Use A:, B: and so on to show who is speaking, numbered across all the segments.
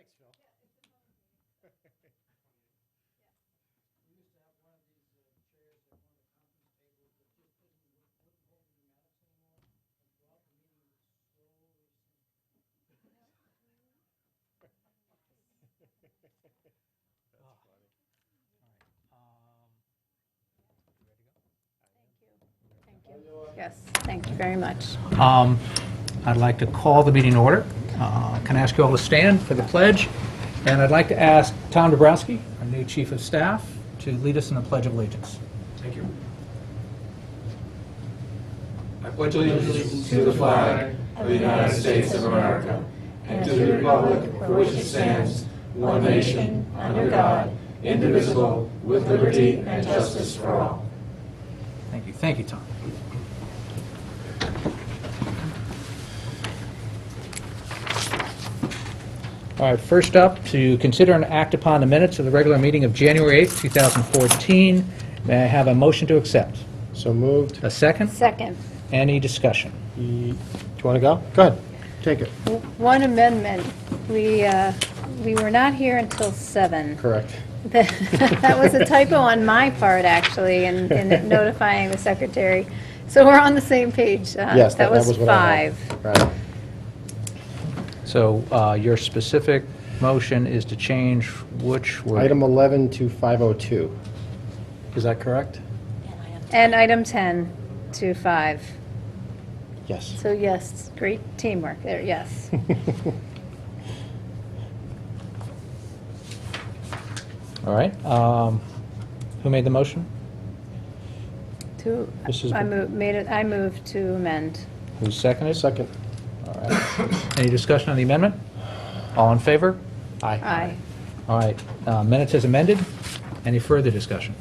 A: Thanks, Phil.
B: We used to have one of these chairs at one of the conference tables that just wouldn't hold pneumatics anymore. And throughout the meeting, it would slowly sink.
A: That's funny.
C: You ready to go?
D: Thank you. Yes, thank you very much.
C: I'd like to call the meeting to order. Can I ask you all to stand for the pledge? And I'd like to ask Tom Dabrowski, our new Chief of Staff, to lead us in the Pledge of Allegiance.
E: Thank you. I pledge allegiance to the flag of the United States of America and to the republic for which it stands, one nation, under God, indivisible, with liberty and justice for all.
C: Thank you. Thank you, Tom. All right, first up, to consider and act upon the minutes of the regular meeting of January 8th, 2014. May I have a motion to accept?
A: So moved.
C: A second?
D: Second,
C: Any discussion?
A: Do you want to go? Go ahead. Take it.
D: one amendment. We were not here until 7.
A: Correct.
D: That was a typo on my part, actually, in notifying the secretary. So we're on the same page.
A: Yes, that was what I had.
D: 5.
A: Right.
C: So your specific motion is to change which word?
A: Item 11 to 502. Is that correct?
D: And item 10 to 5.
A: Yes.
D: So yes, great teamwork there, yes.
C: All right. Who made the motion? Mrs.
D: I moved to amend.
C: Who seconded?
A: Second.
C: All right. Any discussion on the amendment? All in favor?
A: Aye.
D: Aye.
C: All right. Minutes as amended. Any further discussion?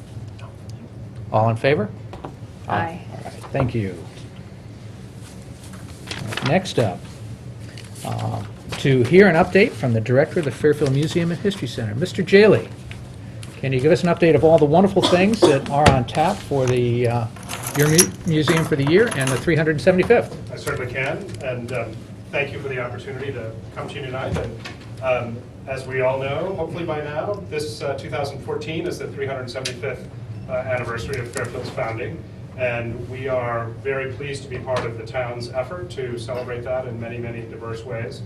C: All in favor?
D: Aye.
C: All right. Thank you. Next up, to hear an update from the director of the Fairfield Museum and History Center, Mr. Jaley. Can you give us an update of all the wonderful things that are on tap for the your museum for the year and the 375th?
F: I certainly can, and thank you for the opportunity to come to you tonight. And as we all know, hopefully by now, this 2014 is the 375th anniversary of Fairfield's founding, and we are very pleased to be part of the town's effort to celebrate that in many, many diverse ways.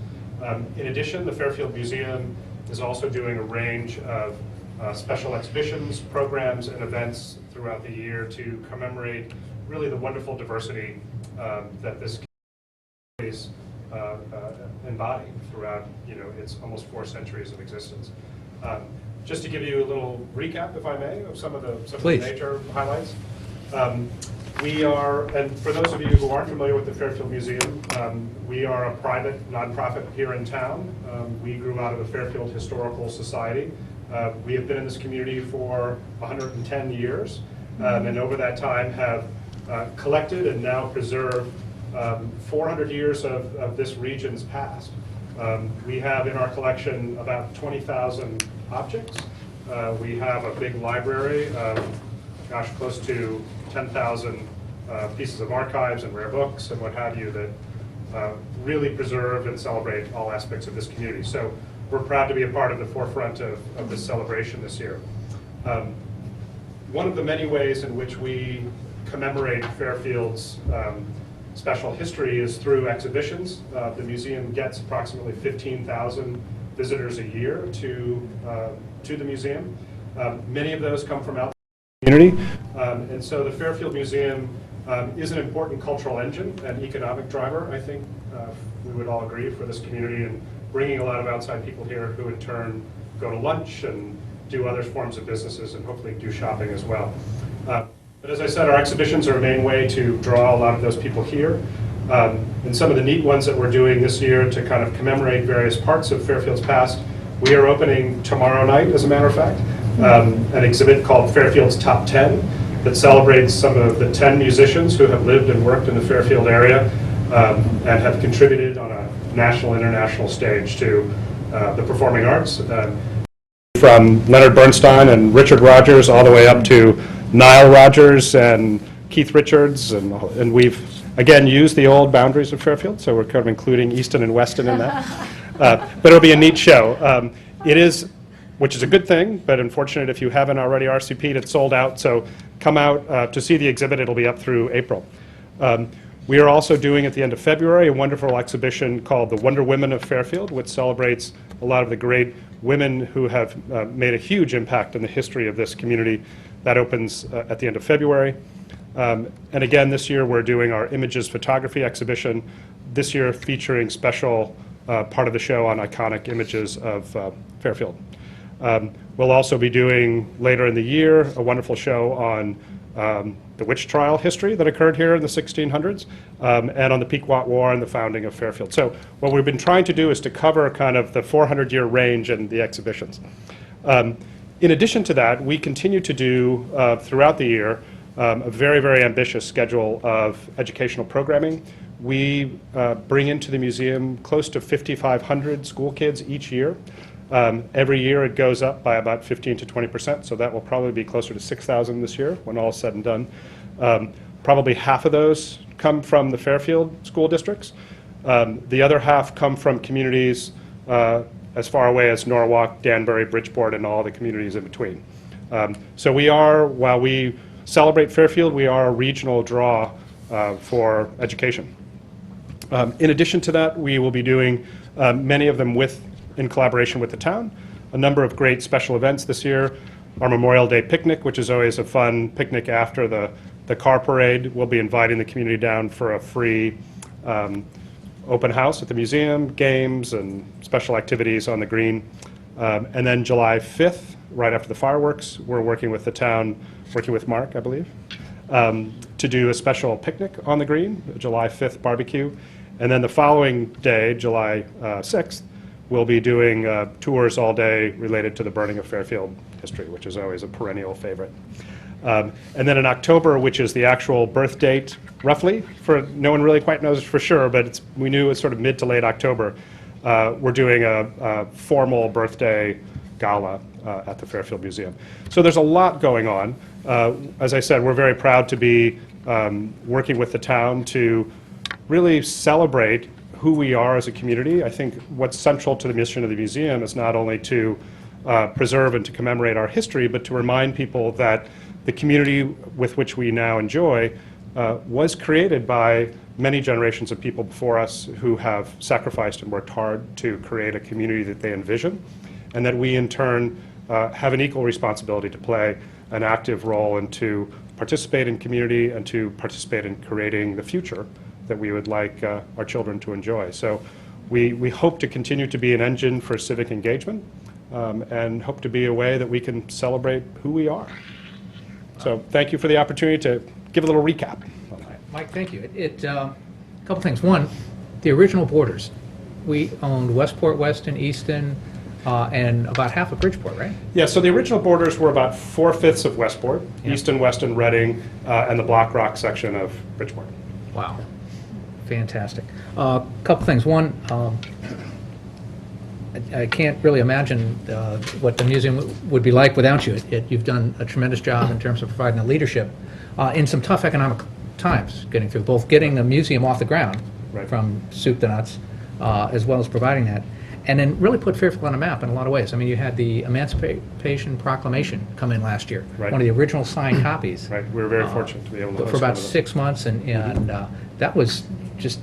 F: In addition, the Fairfield Museum is also doing a range of special exhibitions, programs, and events throughout the year to commemorate really the wonderful diversity that this community embody throughout, its almost 4 centuries of existence. Just to give you a little recap, if I may, of some of the major highlights. We are, and for those of you who aren't familiar with the Fairfield Museum, we are a private nonprofit here in town. We grew out of the Fairfield Historical Society. We have been in this community for 110 years, and over that time have collected and now preserved 400 years of this region's past. We have in our collection about 20,000 objects. We have a big library of, close to 10,000 pieces of archives and rare books and what have you that really preserve and celebrate all aspects of this community. So we're proud to be a part of the forefront of this celebration this year. One of the many ways in which we commemorate Fairfield's special history is through exhibitions. The museum gets approximately 15,000 visitors a year to the museum. Many of those come from outside the community, and so the Fairfield Museum is an important cultural engine and economic driver, I think we would all agree, for this community, and bringing a lot of outside people here who in turn go to lunch and do other forms of businesses and hopefully do shopping as well. But as I said, our exhibitions are a main way to draw a lot of those people here. And some of the neat ones that we're doing this year to kind of commemorate various parts of Fairfield's past, we are opening tomorrow night, as a matter of fact, an exhibit called Fairfield's Top 10 that celebrates some of the 10 musicians who have lived and worked in the Fairfield area and have contributed on a national, international stage to the performing arts. From Leonard Bernstein and Richard Rodgers all the way up to Nile Rodgers and Keith Richards, and we've again used the old boundaries of Fairfield, so we're kind of including Easton and Weston in that. But it'll be a neat show. It is, which is a good thing, but unfortunate if you haven't already RSVP'd, it's sold out. So come out to see the exhibit. It'll be up through April. We are also doing at the end of February a wonderful exhibition called The Wonder Women of Fairfield, which celebrates a lot of the great women who have made a huge impact in the history of this community. That opens at the end of February. And again, this year we're doing our images photography exhibition, this year featuring special part of the show on iconic images of Fairfield. We'll also be doing later in the year a wonderful show on the witch trial history that occurred here in the 1600s, and on the Pequot War and the founding of Fairfield. So what we've been trying to do is to cover kind of the 400-year range in the exhibitions. In addition to that, we continue to do throughout the year a very, very ambitious schedule of educational programming. We bring into the museum close to 5,500 school kids each year. Every year it goes up by about 15 to 20%, so that will probably be closer to 6,000 this year when all is said and done. Probably half of those come from the Fairfield school districts. The other half come from communities as far away as Norwalk, Danbury, Bridgeport, and all the communities in between. So we are, while we celebrate Fairfield, we are a regional draw for education. In addition to that, we will be doing many of them in collaboration with the town. A number of great special events this year. Our Memorial Day picnic, which is always a fun picnic after the car parade. We'll be inviting the community down for a free open house at the museum, games and special activities on the green. And then July 5th, right after the fireworks, we're working with the town, working with Mark, I believe, to do a special picnic on the green, a July 5th barbecue. And then the following day, July 6th, we'll be doing tours all day related to the burning of Fairfield history, which is always a perennial favorite. And then in October, which is the actual birth date, roughly, for no one really quite knows for sure, but we knew it was sort of mid to late October, we're doing a formal birthday gala at the Fairfield Museum. So there's a lot going on. As I said, we're very proud to be working with the town to really celebrate who we are as a community. I think what's central to the mission of the museum is not only to preserve and to commemorate our history, but to remind people that the community with which we now enjoy was created by many generations of people before us who have sacrificed and worked hard to create a community that they envision, and that we in turn have an equal responsibility to play an active role and to participate in community and to participate in creating the future that we would like our children to enjoy. So we hope to continue to be an engine for civic engagement and hope to be a way that we can celebrate who we are. So thank you for the opportunity to give a little recap.
C: Mike, thank you. A couple things. One, the original borders. We owned Westport, Weston, Easton, and about half of Bridgeport, right?
F: Yeah, so the original borders were about 4/5 of Westport,
C: Yeah.
F: Easton, Weston, Reading, and the Black Rock section of Bridgeport.
C: Wow. Fantastic. A couple things. One, I can't really imagine what the museum would be like without you. You've done a tremendous job in terms of providing the leadership in some tough economic times, getting through, both getting the museum off the ground
F: Right.
C: from soup to nuts, as well as providing that, and then really put Fairfield on a map in a lot of ways. I mean, you had the Emancipation Proclamation come in last year,
F: Right.
C: one of the original signed copies.
F: Right, we were very fortunate to be able to host
C: For about
F: one of those.
C: 6 months, and that was just,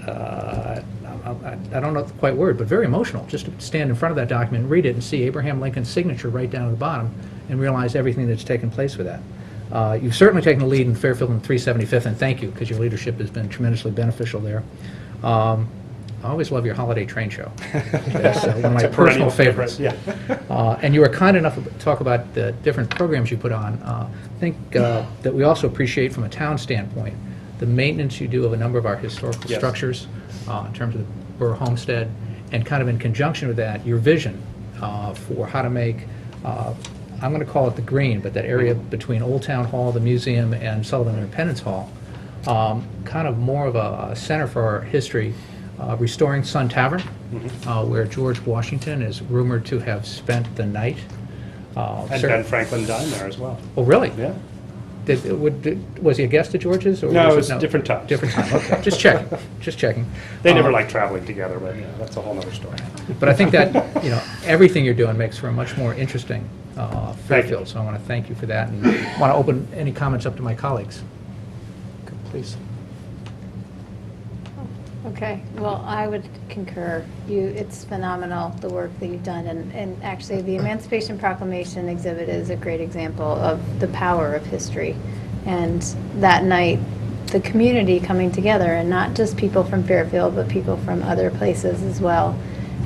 C: I don't know the quite word, but very emotional, just to stand in front of that document, read it, and see Abraham Lincoln's signature right down at the bottom, and realize everything that's taken place with that. You've certainly taken the lead in Fairfield and 375th, and thank you, because your leadership has been tremendously beneficial there. I always love your holiday train show. That's one of my
F: It's a
C: personal
F: perennial
C: favorites.
F: favorite, yeah.
C: And you were kind enough to talk about the different programs you put on. I think that we also appreciate from a town standpoint the maintenance you do of a number of our historical
F: Yes.
C: structures in terms of the Burr Homestead, and kind of in conjunction with that, your vision for how to make, I'm going to call it the green, but that area between Old Town Hall, the museum, and Sullivan Independence Hall, kind of more of a center for our history. Restoring Sun Tavern, where George Washington is rumored to have spent the night.
F: And Ben Franklin dined there as well.
C: Oh, really?
F: Yeah.
C: Was he a guest at George's? Or
F: No,
C: was
F: it was different times.
C: Different time, okay. Just checking, just checking.
F: They never liked traveling together, but that's a whole other story.
C: But I think that, everything you're doing makes for a much more interesting
F: Thank you.
C: Fairfield. So I want to thank you for that, and want to open any comments up to my colleagues.
A: Please.
D: Okay, well, I would concur. It's phenomenal, the work that you've done, and actually, the Emancipation Proclamation exhibit is a great example of the power of history. And that night, the community coming together, and not just people from Fairfield, but people from other places as well.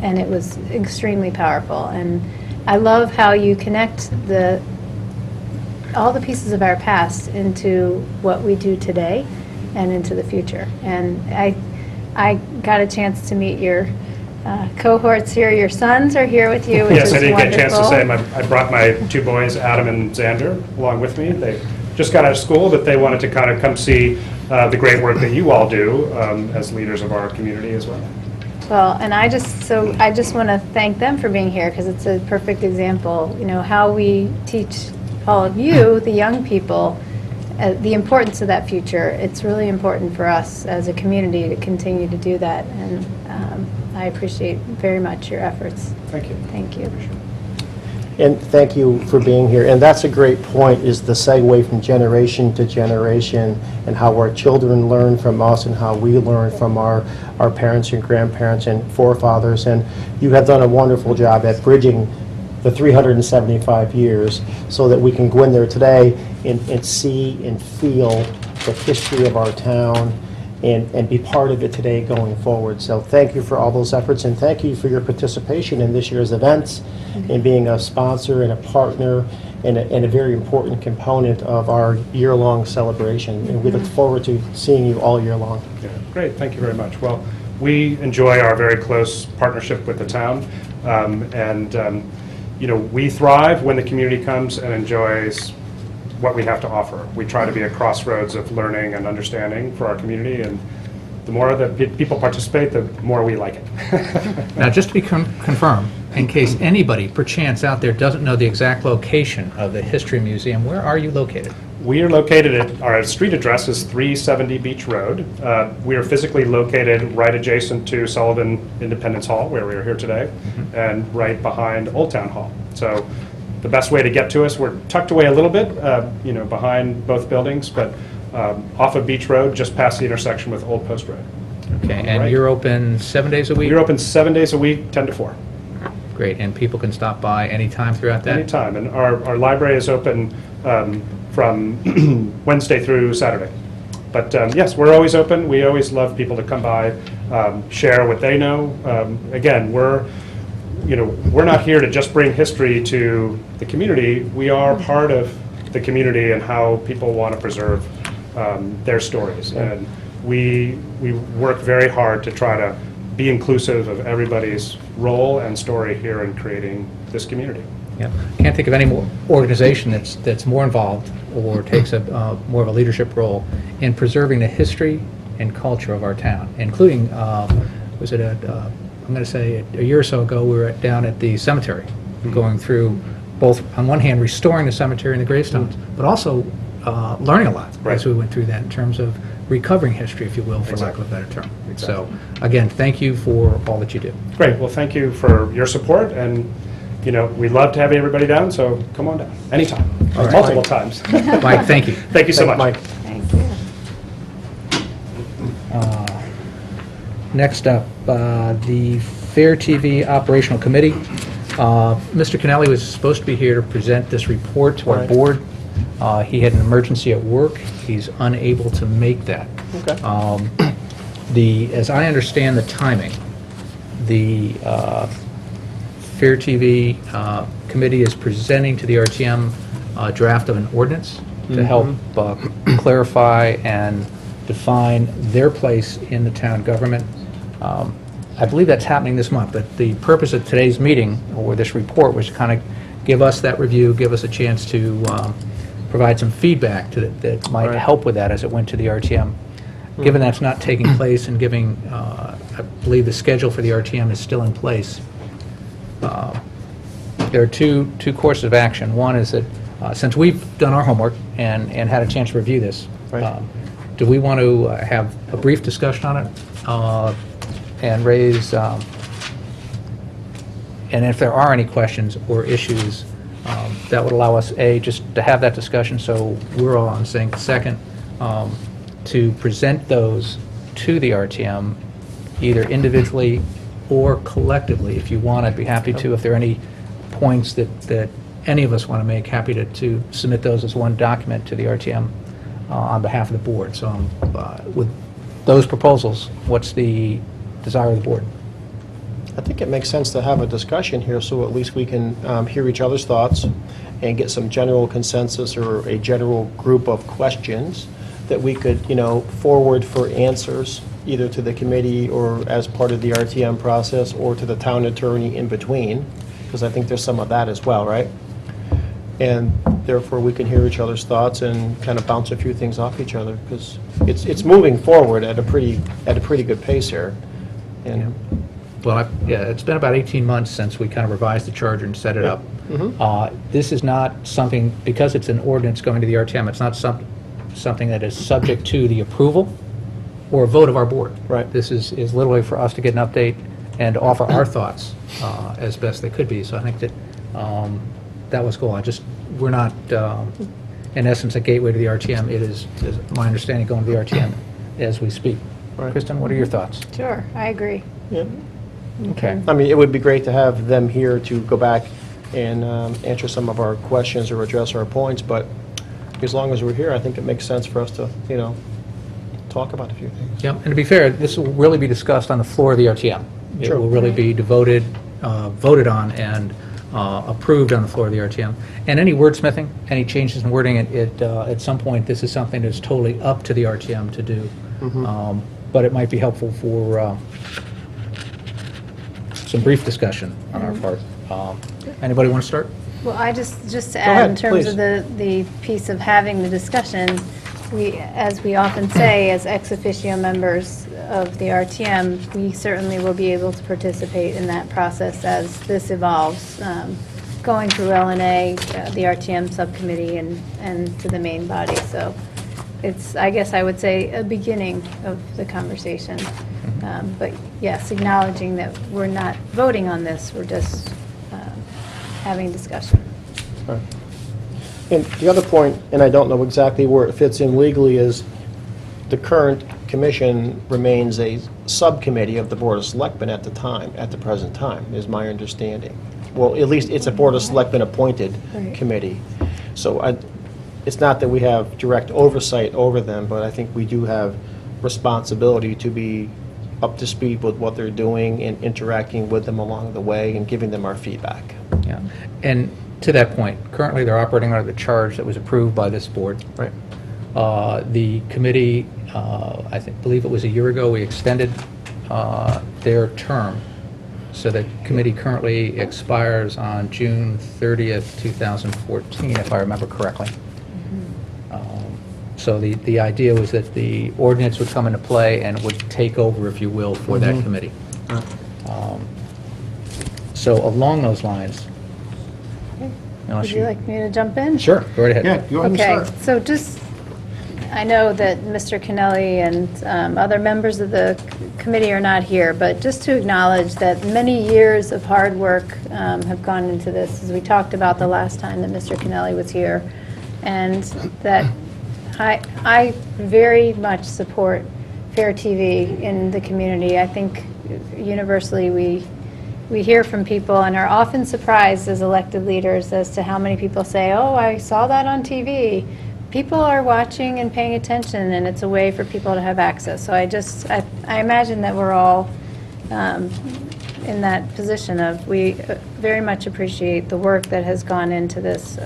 D: And it was extremely powerful. And I love how you connect all the pieces of our past into what we do today and into the future. And I got a chance to meet your cohorts here. Your sons are here with you, which
F: Yes,
D: is
F: I didn't
D: wonderful.
F: get a chance to say, I brought my 2 boys, Adam and Xander, along with me. They just got out of school, but they wanted to kind of come see the great work that you all do as leaders of our community as well.
D: Well, and I just want to thank them for being here, because it's a perfect example, how we teach all of you, the young people, the importance of that future. It's really important for us as a community to continue to do that, and I appreciate very much your efforts.
F: Thank you.
D: Thank you.
A: And thank you for being here. And that's a great point, is the segue from generation to generation, and how our children learn from us and how we learn from our parents and grandparents and forefathers. And you have done a wonderful job at bridging the 375 years so that we can go in there today and see and feel the history of our town and be part of it today going forward. So thank you for all those efforts, and thank you for your participation in this year's events and being a sponsor and a partner and a very important component of our year-long celebration. And we look forward to seeing you all year long.
F: Yeah, great, thank you very much. Well, we enjoy our very close partnership with the town, we thrive when the community comes and enjoys what we have to offer. We try to be a crossroads of learning and understanding for our community, and the more that people participate, the more we like it.
C: Now, just to be confirmed, in case anybody perchance out there doesn't know the exact location of the History Museum, where are you located?
F: We are located at, our street address is 370 Beach Road. We are physically located right adjacent to Sullivan Independence Hall, where we are here today, and right behind Old Town Hall. So the best way to get to us, we're tucked away a little bit, behind both buildings, but off of Beach Road, just past the intersection with Old Post Road.
C: Okay, and
F: Right.
C: you're open 7 days a week?
F: We're open 7 days a week, 10 to 4.
C: Great, and people can stop by anytime throughout that?
F: Anytime, and our library is open from Wednesday through Saturday. But yes, we're always open. We always love people to come by, share what they know. Again, we're not here to just bring history to the community. We are part of the community and how people want to preserve their stories. And we work very hard to try to be inclusive of everybody's role and story here in creating this community.
C: Yeah, can't think of any more organization that's more involved or takes a more of a leadership role in preserving the history and culture of our town, including, I'm going to say a year or so ago, we were down at the cemetery, going through both, on one hand, restoring the cemetery and the gravestones, but also learning a lot
F: Right.
C: as we went through that in terms of recovering history, if you will, for lack of a better term. So, again, thank you for all that you do.
F: Great, well, thank you for your support, and we'd love to have everybody down, so come on down, anytime,
C: All right.
F: multiple times.
C: Mike, thank you.
F: Thank you so much.
A: Mike.
D: Thank you.
C: Next up, the Fair TV Operational Committee. Mr. Kennelly was supposed to be here to present this report to our
A: Right.
C: board. He had an emergency at work. He's unable to make that.
A: Okay.
C: As I understand the timing, the Fair TV Committee is presenting to the RTM a draft of an ordinance to help clarify and define their place in the town government. I believe that's happening this month, but the purpose of today's meeting, or this report, was to kind of give us that review, give us a chance to provide some feedback that might
A: Right.
C: help with that as it went to the RTM. Given that's not taking place and giving, I believe the schedule for the RTM is still in place, there are two courses of action. One is that since we've done our homework and had a chance to review this,
A: Right.
C: do we want to have a brief discussion on it and raise, and if there are any questions or issues, that would allow us, A, just to have that discussion, so we're all on the same. Second, to present those to the RTM, either individually or collectively. If you want, I'd be happy to. If there are any points that any of us want to make, happy to submit those as one document to the RTM on behalf of the board. So with those proposals, what's the desire of the board?
A: I think it makes sense to have a discussion here, so at least we can hear each other's thoughts and get some general consensus or a general group of questions that we could, forward for answers, either to the committee or as part of the RTM process, or to the town attorney in between, because I think there's some of that as well, right? And therefore, we can hear each other's thoughts and kind of bounce a few things off each other, because it's moving forward at a pretty good pace here. And
C: Well, it's been about 18 months since we kind of revised the charter and set it up. This is not something, because it's an ordinance going to the RTM, it's not something that is subject to the approval or a vote of our board.
A: Right.
C: This is literally for us to get an update and offer our thoughts as best they could be. So I think that that was cool. We're not, in essence, a gateway to the RTM. It is my understanding, going to the RTM as we speak.
A: Right.
C: Kristen, what are your thoughts?
D: Sure, I agree.
A: yeah.
C: Okay.
A: I mean, it would be great to have them here to go back and answer some of our questions or address our points, but as long as we're here, I think it makes sense for us to, talk about a few things.
C: Yeah, and to be fair, this will really be discussed on the floor of the RTM. It
A: Sure.
C: will really be voted on and approved on the floor of the RTM. And any wordsmithing, any changes in wording, at some point, this is something that's totally up to the RTM to do. But it might be helpful for some brief discussion on our part. Anybody want to start?
D: Well, just to
A: ahead,
D: add, in terms
A: please.
D: of the piece of having the discussion, as we often say, as ex officio members of the RTM, we certainly will be able to participate in that process as this evolves, going through LNA, the RTM subcommittee, and to the main body. So it's, I guess I would say, a beginning of the conversation. But yes, acknowledging that we're not voting on this, we're just having discussion.
A: Right. And the other point, and I don't know exactly where it fits in legally, is the current commission remains a subcommittee of the Board of Selectmen at the present time, is my understanding. Well, at least it's a Board of Selectmen appointed
D: Right.
A: committee. So it's not that we have direct oversight over them, but I think we do have responsibility to be up to speed with what they're doing and interacting with them along the way and giving them our feedback.
C: Yeah. And to that point, currently they're operating under the charge that was approved by this board.
A: Right.
C: The committee, believe it was a year ago, we extended their term. So the committee currently expires on June 30th, 2014, if I remember correctly. So the idea was that the ordinance would come into play and would take over, if you will, for that committee. So along those lines, unless
D: Would you like me to jump in?
C: Sure, go right ahead.
A: Yeah, go ahead and
D: Okay,
A: start.
D: so just, I know that Mr. Kennelly and other members of the committee are not here, but just to acknowledge that many years of hard work have gone into this, as we talked about the last time that Mr. Kennelly was here, and that I very much support Fair TV in the community. I think universally we hear from people and are often surprised as elected leaders as to how many people say, oh, I saw that on TV. People are watching and paying attention, and it's a way for people to have access. So I imagine that we're all in that position of, we very much appreciate the work that has gone into this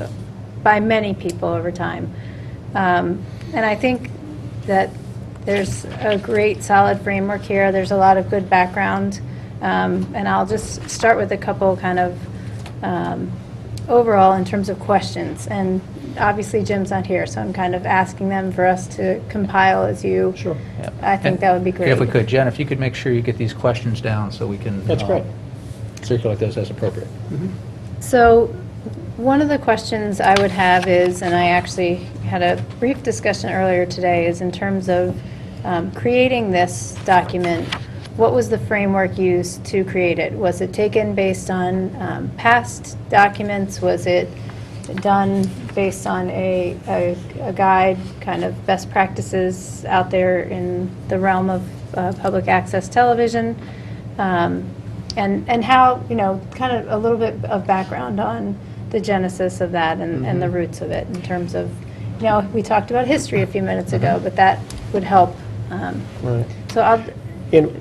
D: by many people over time. And I think that there's a great solid framework here. There's a lot of good background. And I'll just start with a couple kind of overall in terms of questions. And obviously Jim's not here, so I'm kind of asking them for us to compile as you.
A: Sure.
C: Yep.
D: I think that would be great.
C: If we could, Jen, if you could make sure you get these questions down so we can
A: That's great.
C: circulate those as appropriate.
D: So One of the questions I would have is, and I actually had a brief discussion earlier today, is in terms of creating this document, what was the framework used to create it? Was it taken based on past documents? Was it done based on a guide, kind of best practices out there in the realm of public access television? And how, kind of a little bit of background on the genesis of that and the roots of it in terms of, we talked about history a few minutes ago, but that would help.
A: Right.
D: So I'll,
A: And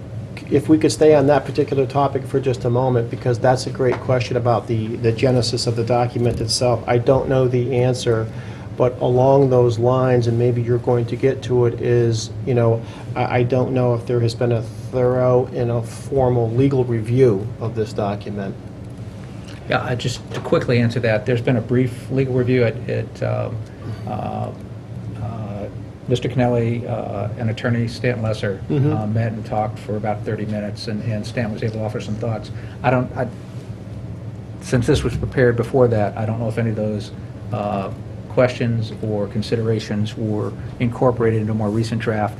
A: if we could stay on that particular topic for just a moment, because that's a great question about the genesis of the document itself. I don't know the answer, but along those lines, and maybe you're going to get to it, is, I don't know if there has been a thorough and a formal legal review of this document.
C: Yeah, just to quickly answer that, there's been a brief legal review at Mr. Kennelly and Attorney Stan Lesser met and talked for about 30 minutes, and Stan was able to offer some thoughts. Since this was prepared before that, I don't know if any of those questions or considerations were incorporated into a more recent draft.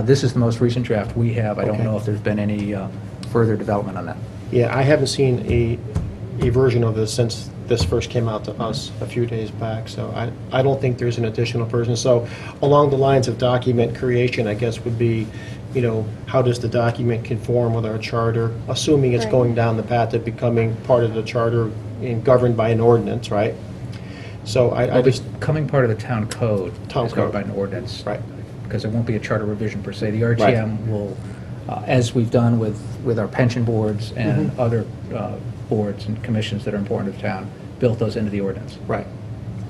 C: This is the most recent draft we have. I don't
A: Okay.
C: know if there's been any further development on that.
A: Yeah, I haven't seen a version of this since this first came out to us a few days back, so I don't think there's an additional version. So along the lines of document creation, I guess would be, how does the document conform with our charter, assuming it's
D: Right.
A: going down the path of becoming part of the charter and governed by an ordinance, right? So I just,
C: Becoming part of the town code
A: Town
C: is governed by
A: code.
C: an ordinance.
A: right,
C: Because it won't be a charter revision per se. The RTM will, as we've done with our pension boards and other boards and commissions that are important to the town, built those into the ordinance.
A: right.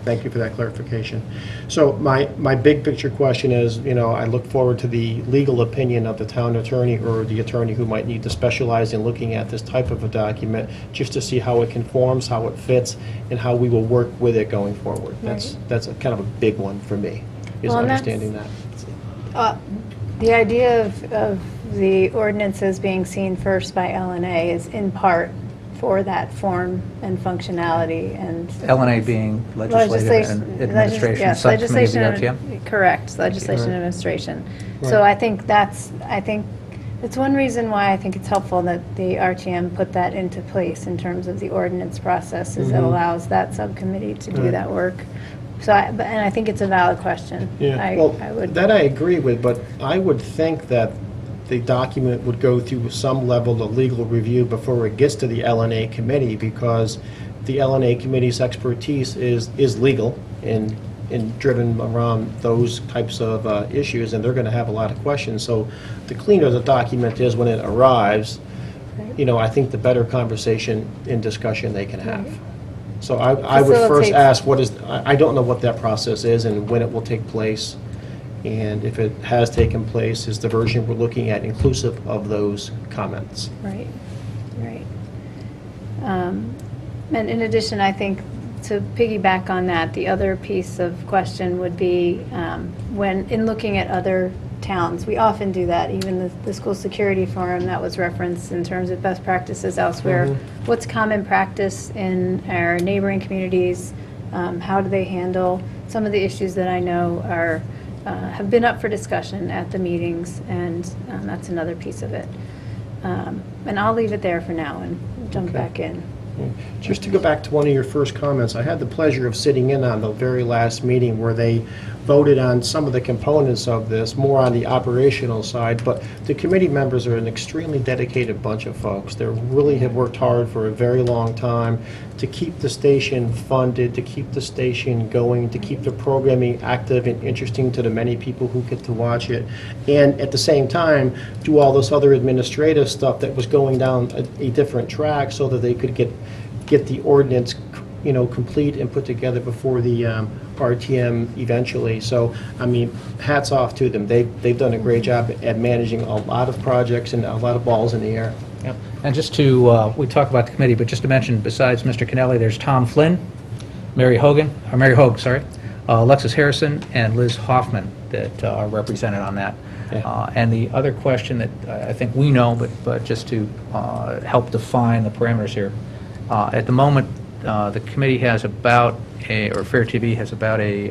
A: Thank you for that clarification. So my big picture question is, I look forward to the legal opinion of the town attorney or the attorney who might need to specialize in looking at this type of a document, just to see how it conforms, how it fits, and how we will work with it going forward. That's a kind of a big one for me, is
D: Well, and that's-
A: understanding that.
D: the idea of the ordinances being seen first by LNA is in part for that form and functionality and.
C: LNA being legislative and administration
D: Yes,
C: subcommittee of the
D: legislation,
C: RTM?
D: correct, legislation and
A: Right.
D: administration.
A: Right.
D: So I think that's one reason why I think it's helpful that the RTM put that into place in terms of the ordinance process, is it allows that subcommittee to do
A: Right.
D: that work. So, and I think it's a valid question. I
A: Well,
D: would.
A: that I agree with, but I would think that the document would go through some level of legal review before it gets to the LNA committee, because the LNA committee's expertise is legal and driven around those types of issues, and they're going to have a lot of questions. So the cleaner the document is when it arrives, I think the better conversation and discussion they can have. So I would first
D: Facilitates-
A: ask, I don't know what that process is and when it will take place. And if it has taken place, is the version we're looking at inclusive of those comments?
D: Right, right. And in addition, I think, to piggyback on that, the other piece of question would be, when, in looking at other towns, we often do that, even the school security forum that was referenced in terms of best practices elsewhere. What's common practice in our neighboring communities? How do they handle some of the issues that I know are, have been up for discussion at the meetings, and that's another piece of it. And I'll leave it there for now and jump
A: Okay.
D: back in.
A: Just to go back to one of your first comments, I had the pleasure of sitting in on the very last meeting where they voted on some of the components of this, more on the operational side, but the committee members are an extremely dedicated bunch of folks. They really have worked hard for a very long time to keep the station funded, to keep the station going, to keep the programming active and interesting to the many people who get to watch it, and at the same time, do all this other administrative stuff that was going down a different track so that they could get the ordinance, complete and put together before the RTM eventually. So, I mean, hats off to them. They've done a great job at managing a lot of projects and a lot of balls in the air.
C: Yep. And just to, we talk about the committee, but just to mention, besides Mr. Kennelly, there's Tom Flynn, Mary Hogue, Alexis Harrison, and Liz Hoffman that are represented on that.
A: Yeah.
C: And the other question that I think we know, but just to help define the parameters here, at the moment, the committee has about or Fair TV has about a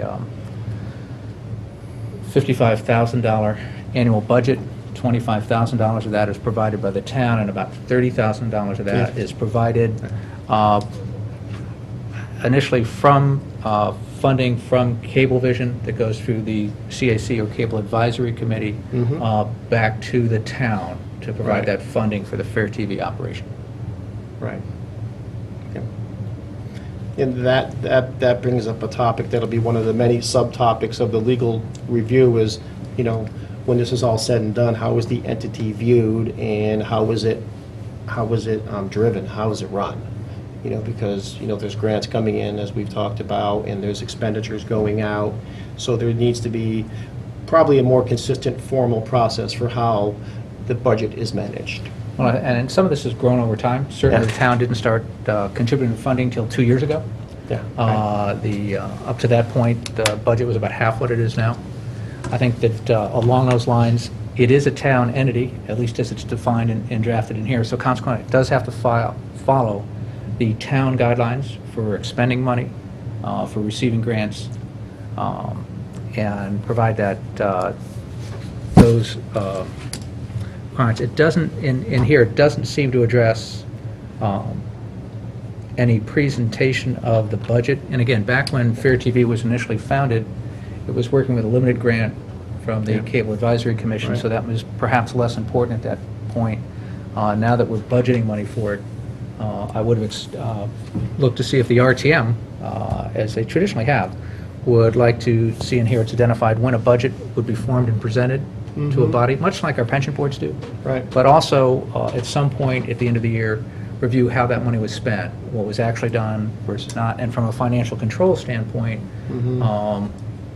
C: $55,000 annual budget. $25,000 of that is provided by the town, and about $30,000 of that is provided initially from funding from Cablevision that goes through the CAC or Cable Advisory Committee back to the town to provide that funding for the Fair TV operation.
A: Right. Okay. And that brings up a topic that'll be one of the many subtopics of the legal review is, you know, when this is all said and done, how is the entity viewed and how is it driven? How is it run? You know, because, you know, there's grants coming in, as we've talked about, and there's expenditures going out. So there needs to be probably a more consistent formal process for how the budget is managed.
C: Well, and some of this has grown over time. Certainly, the town didn't start contributing funding until 2 years ago.
A: Yeah.
C: Up to that point, the budget was about half what it is now. I think that along those lines, it is a town entity, at least as it's defined and drafted in here. So consequently, it does have to follow the town guidelines for expending money, for receiving grants, and provide that those requirements. It doesn't, in here, it doesn't seem to address any presentation of the budget. And again, back when Fair TV was initially founded, it was working with a limited grant from the Cable Advisory Commission, so that was perhaps less important at that point. Now that we're budgeting money for it, I would have looked to see if the RTM, as they traditionally have, would like to see in here it's identified when a budget would be formed and presented to a body, much like our pension boards do.
A: Right.
C: But also, at some point at the end of the year, review how that money was spent, what was actually done versus not, and from a financial control standpoint,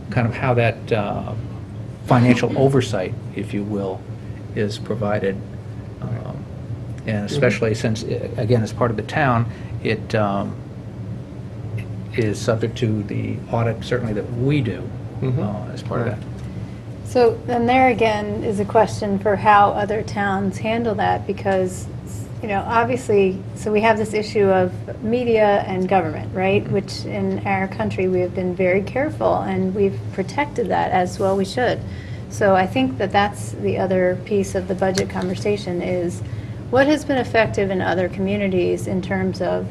C: kind of how that financial oversight, if you will, is provided. And especially since, again, as part of the town, it is subject to the audit, certainly, that we do as part of that.
D: So then there again is a question for how other towns handle that, because, you know, obviously, so we have this issue of media and government, right? Which in our country we have been very careful and we've protected that as well we should. So I think that that's the other piece of the budget conversation is what has been effective in other communities in terms of,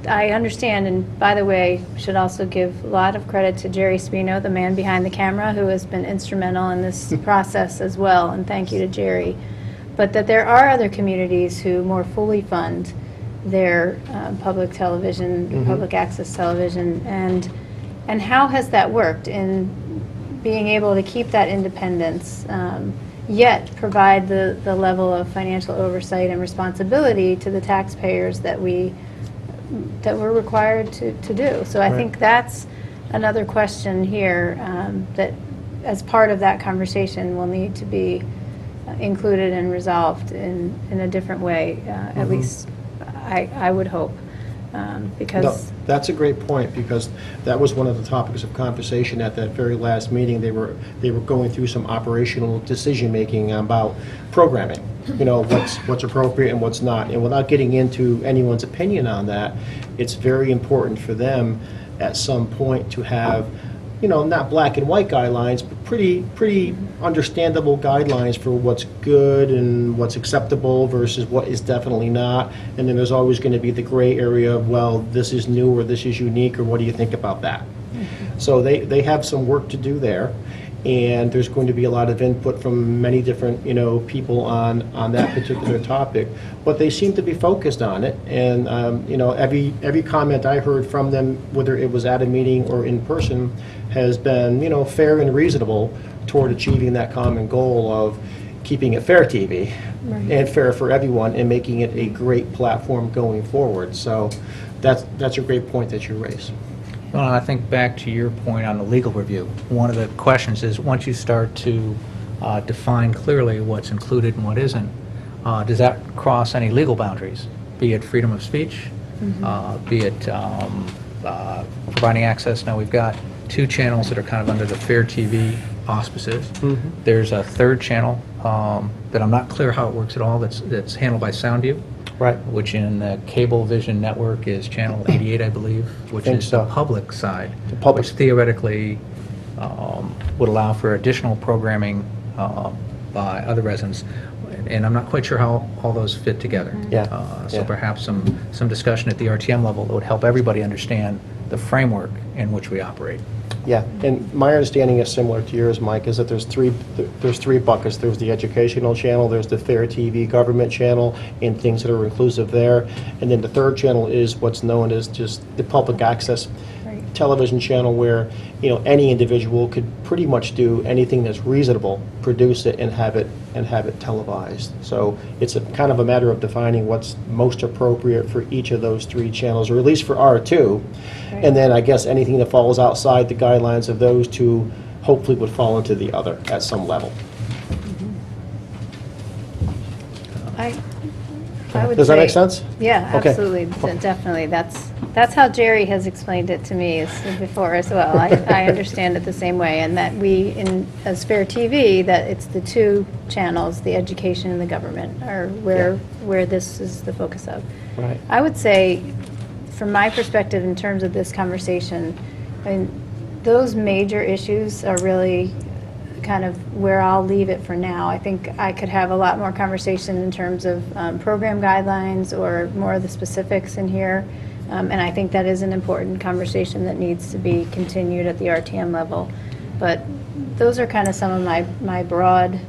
D: I understand, and by the way, should also give a lot of credit to Jerry Spino, the man behind the camera, who has been instrumental in this process as well, and thank you to Jerry. But that there are other communities who more fully fund their public television, public access television, and how has that worked in being able to keep that independence, yet provide the level of financial oversight and responsibility to the taxpayers that we're required to do. So I think that's another question here that, as part of that conversation, will need to be included and resolved in a different way. At least I would hope, because
A: No, that's a great point, because that was one of the topics of conversation at that very last meeting. They were going through some operational decision-making about programming, you know, what's appropriate and what's not. And without getting into anyone's opinion on that, it's very important for them at some point to have, you know, not black and white guidelines, but pretty understandable guidelines for what's good and what's acceptable versus what is definitely not. And then there's always going to be the gray area of, well, this is new or this is unique, or what do you think about that? So they have some work to do there. And there's going to be a lot of input from many different, you know, people on that particular topic. But they seem to be focused on it. And, you know, every comment I heard from them, whether it was at a meeting or in person, has been, you know, fair and reasonable toward achieving that common goal of keeping it fair TV and fair for everyone and making it a great platform going forward. So that's a great point that you raise.
C: Well, I think back to your point on the legal review, one of the questions is, once you start to define clearly what's included and what isn't, does that cross any legal boundaries, be it freedom of speech, be it providing access? Now, we've got 2 channels that are kind of under the Fair TV auspices. There's a 3rd channel that I'm not clear how it works at all, that's handled by Soundview.
A: Right.
C: which in the Cablevision network is channel 88, I believe, which
A: Think
C: is
A: so.
C: the public side,
A: The public.
C: which theoretically would allow for additional programming by other residents. And I'm not quite sure how all those fit together.
A: Yeah,
C: So
A: yeah.
C: perhaps some discussion at the RTM level that would help everybody understand the framework in which we operate.
A: Yeah, and my understanding is similar to yours, Mike, is that there's three buckets. There's the educational channel, there's the Fair TV government channel, and things that are inclusive there. And then the third channel is what's known as just the public access
D: Right.
A: television channel, where, any individual could pretty much do anything that's reasonable, produce it and have it televised. So it's a kind of a matter of defining what's most appropriate for each of those three channels, or at least for R2.
D: Right.
A: And then I guess anything that falls outside the guidelines of those two hopefully would fall into the other at some level.
D: I would
A: Does that make
D: say-
A: sense?
D: Yeah,
A: Okay.
D: absolutely, definitely. That's how Jerry has explained it to me before as well. I understand it the same way, and that as Fair TV, that it's the two channels, the education and the government, are where this is the focus of.
A: Right.
D: I would say, from my perspective, in terms of this conversation, those major issues are really kind of where I'll leave it for now. I think I could have a lot more conversation in terms of program guidelines or more of the specifics in here. And I think that is an important conversation that needs to be continued at the RTM level. But those are kind of some of my broad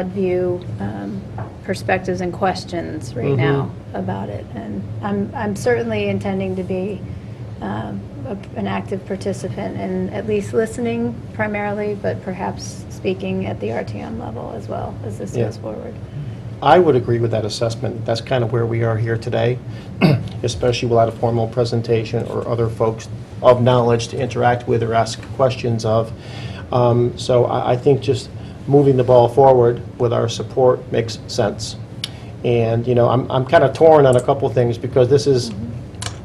D: view perspectives and questions right now about it. And I'm certainly intending to be an active participant in at least listening primarily, but perhaps speaking at the RTM level as well as this
A: Yeah.
D: goes forward.
A: I would agree with that assessment. That's kind of where we are here today, especially without a formal presentation or other folks of knowledge to interact with or ask questions of. So I think just moving the ball forward with our support makes sense. And, I'm kind of torn on a couple things, because this is,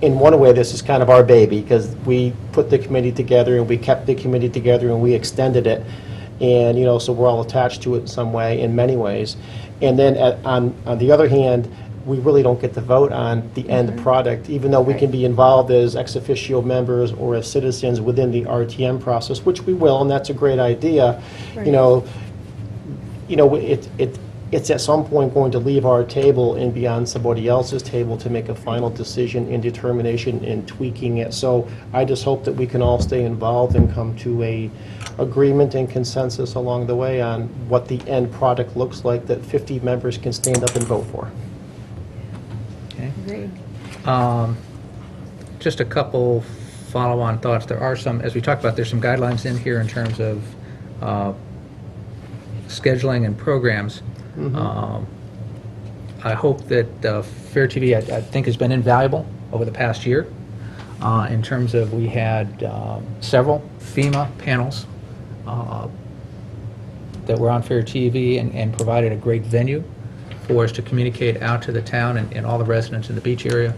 A: in one way, this is kind of our baby, because we put the committee together and we kept the committee together and we extended it. And, so we're all attached to it in some way, in many ways. And then on the other hand, we really don't get to vote on the end product, even though we can be involved as ex officio members or as citizens within the RTM process, which we will, and that's a great idea.
D: Right.
A: It's at some point going to leave our table and be on somebody else's table to make a final decision and determination and tweaking it. So I just hope that we can all stay involved and come to a agreement and consensus along the way on what the end product looks like that 50 members can stand up and vote for.
C: Okay.
D: Agreed.
C: Just a couple follow-on thoughts. There are some, as we talked about, there's some guidelines in here in terms of scheduling and programs. I hope that Fair TV, I think, has been invaluable over the past year in terms of we had several FEMA panels that were on Fair TV and provided a great venue for us to communicate out to the town and all the residents in the beach area.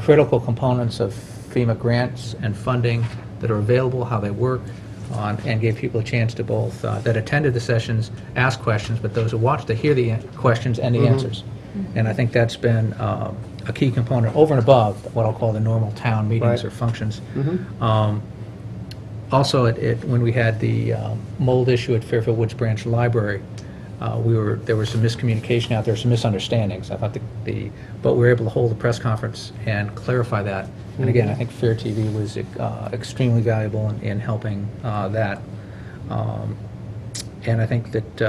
C: Critical components of FEMA grants and funding that are available, how they work, and gave people a chance to both, that attended the sessions, ask questions, but those who watched to hear the questions and the answers. And I think that's been a key component over and above what I'll call the normal town meetings
A: Right.
C: or functions. Also, when we had the mold issue at Fairfield Woods Branch Library, there was some miscommunication out there, some misunderstandings. I thought but we were able to hold a press conference and clarify that. And again, I think Fair TV was extremely valuable in helping that. And I think that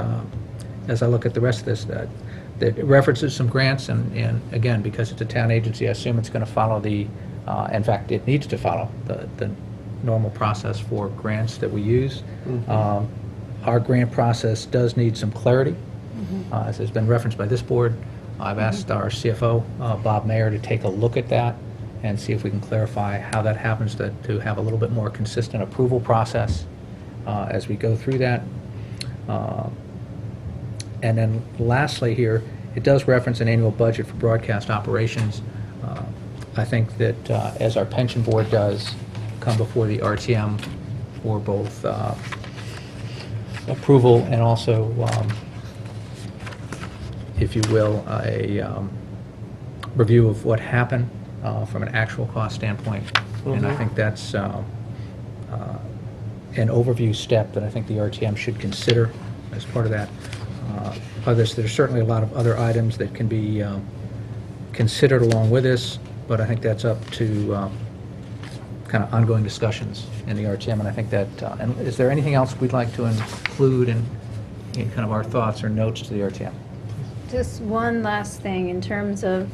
C: as I look at the rest of this, that it references some grants, and again, because it's a town agency, I assume it's going to follow in fact, it needs to follow the normal process for grants that we use. Our grant process does need some clarity, as has been referenced by this board. I've asked our CFO, Bob Mayer, to take a look at that and see if we can clarify how that happens, to have a little bit more consistent approval process as we go through that. And then lastly here, it does reference an annual budget for broadcast operations. I think that as our pension board does come before the RTM for both approval and also if you will, a review of what happened from an actual cost standpoint. And I think that's an overview step that I think the RTM should consider as part of that. There's certainly a lot of other items that can be considered along with this, but I think that's up to kind of ongoing discussions in the RTM, and I think that, and is there anything else we'd like to include in kind of our thoughts or notes to the RTM?
D: Just one last thing in terms of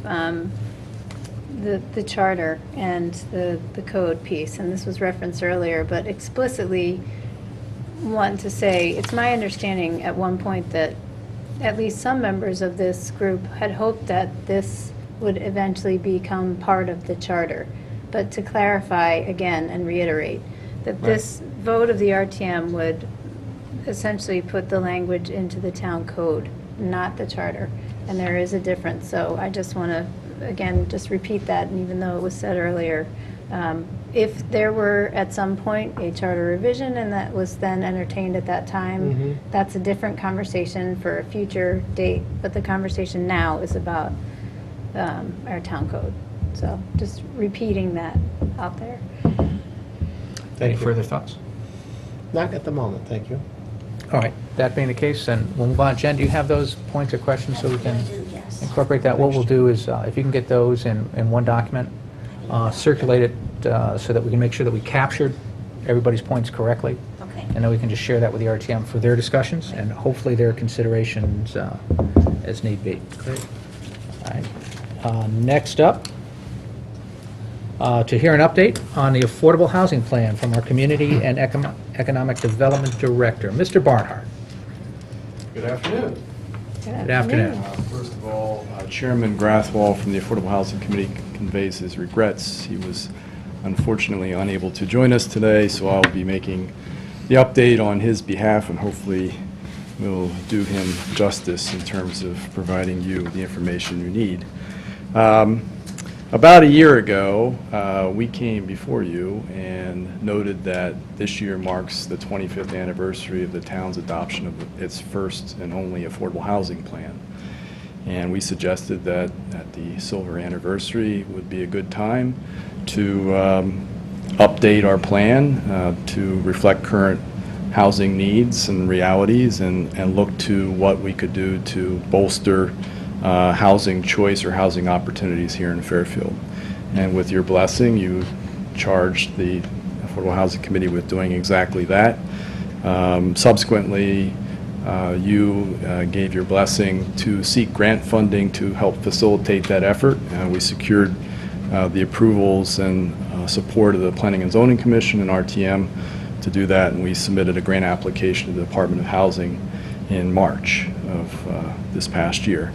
D: the charter and the code piece, and this was referenced earlier, but explicitly want to say, it's my understanding at one point that at least some members of this group had hoped that this would eventually become part of the charter. But to clarify again and reiterate, that this vote of the RTM would essentially put the language into the town code, not the charter. And there is a difference. So I just want to, again, just repeat that. And even though it was said earlier, if there were at some point a charter revision and that was then entertained at that time, that's a different conversation for a future date. But the conversation now is about our town code. So just repeating that out there.
C: Any further thoughts?
A: Not at the moment, thank you.
C: All right, that being the case, then we'll move on. Jen, do you have those points or questions so we can incorporate that? What we'll do is, if you can get those in one document, circulate it so that we can make sure that we captured everybody's points correctly.
G: Okay.
C: And then we can just share that with the RTM for their discussions and hopefully their considerations as need be.
A: Great.
C: All right. Next up, to hear an update on the affordable housing plan from our Community and Economic Development Director, Mr. Barnhart.
E: Good afternoon.
C: Good afternoon.
E: First of all, Chairman Grathwall from the Affordable Housing Committee conveys his regrets. He was unfortunately unable to join us today, so I'll be making the update on his behalf, and hopefully we'll do him justice in terms of providing you the information you need. About a year ago, we came before you and noted that this year marks the 25th anniversary of the town's adoption of its first and only affordable housing plan. And we suggested that at the silver anniversary would be a good time to update our plan to reflect current housing needs and realities and look to what we could do to bolster housing choice or housing opportunities here in Fairfield. And with your blessing, you charged the Affordable Housing Committee with doing exactly that. Subsequently, you gave your blessing to seek grant funding to help facilitate that effort. We secured the approvals and support of the Planning and Zoning Commission and RTM to do that, and we submitted a grant application to the Department of Housing in March of this past year.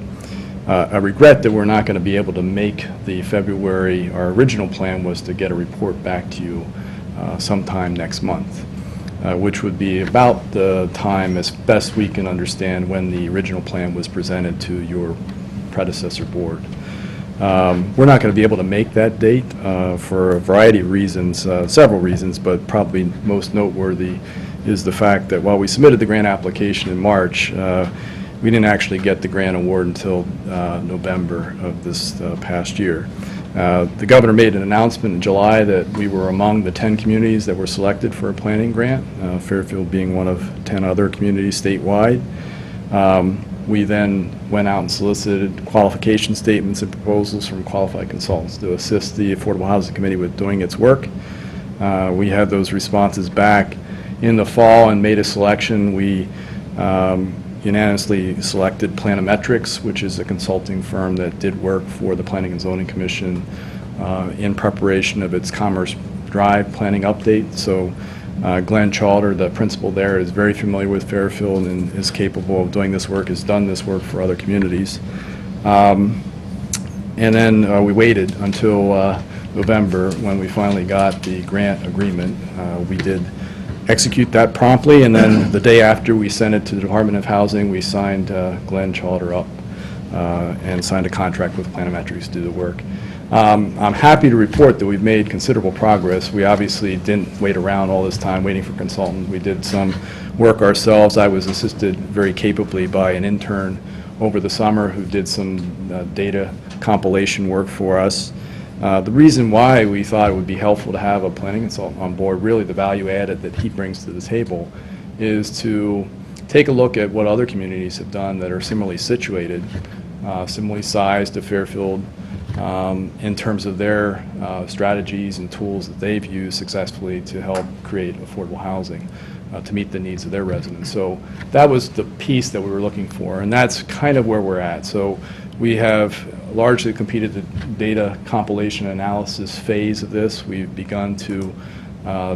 E: I regret that we're not going to be able to make the February. Our original plan was to get a report back to you sometime next month, which would be about the time, as best we can understand, when the original plan was presented to your predecessor board. We're not going to be able to make that date for a variety of reasons, several reasons, but probably most noteworthy is the fact that while we submitted the grant application in March, we didn't actually get the grant award until November of this past year. The governor made an announcement in July that we were among the 10 communities that were selected for a planning grant, Fairfield being one of 10 other communities statewide. We then went out and solicited qualification statements and proposals from qualified consultants to assist the Affordable Housing Committee with doing its work. We had those responses back in the fall and made a selection. We unanimously selected Planometrics, which is a consulting firm that did work for the Planning and Zoning Commission in preparation of its Commerce Drive planning update. So Glenn Chalder, the principal there, is very familiar with Fairfield and is capable of doing this work, has done this work for other communities. And then we waited until November when we finally got the grant agreement. We did execute that promptly, and then the day after we sent it to the Department of Housing, we signed Glenn Chalder up and signed a contract with Planometrics to do the work. I'm happy to report that we've made considerable progress. We obviously didn't wait around all this time waiting for a consultant. We did some work ourselves. I was assisted very capably by an intern
G: over the summer who did some data compilation work for us. The reason why we thought it would be helpful to have a planning consultant on board, really the value added that he brings to the table, is to take a look at what other communities have done that are similarly situated, similarly sized to Fairfield, in terms of their strategies and tools that they've used successfully to help create affordable housing to meet the needs of their residents. So that was the piece that we were looking for, and that's kind of where we're at. So we have largely completed the data compilation analysis phase of this. We've begun to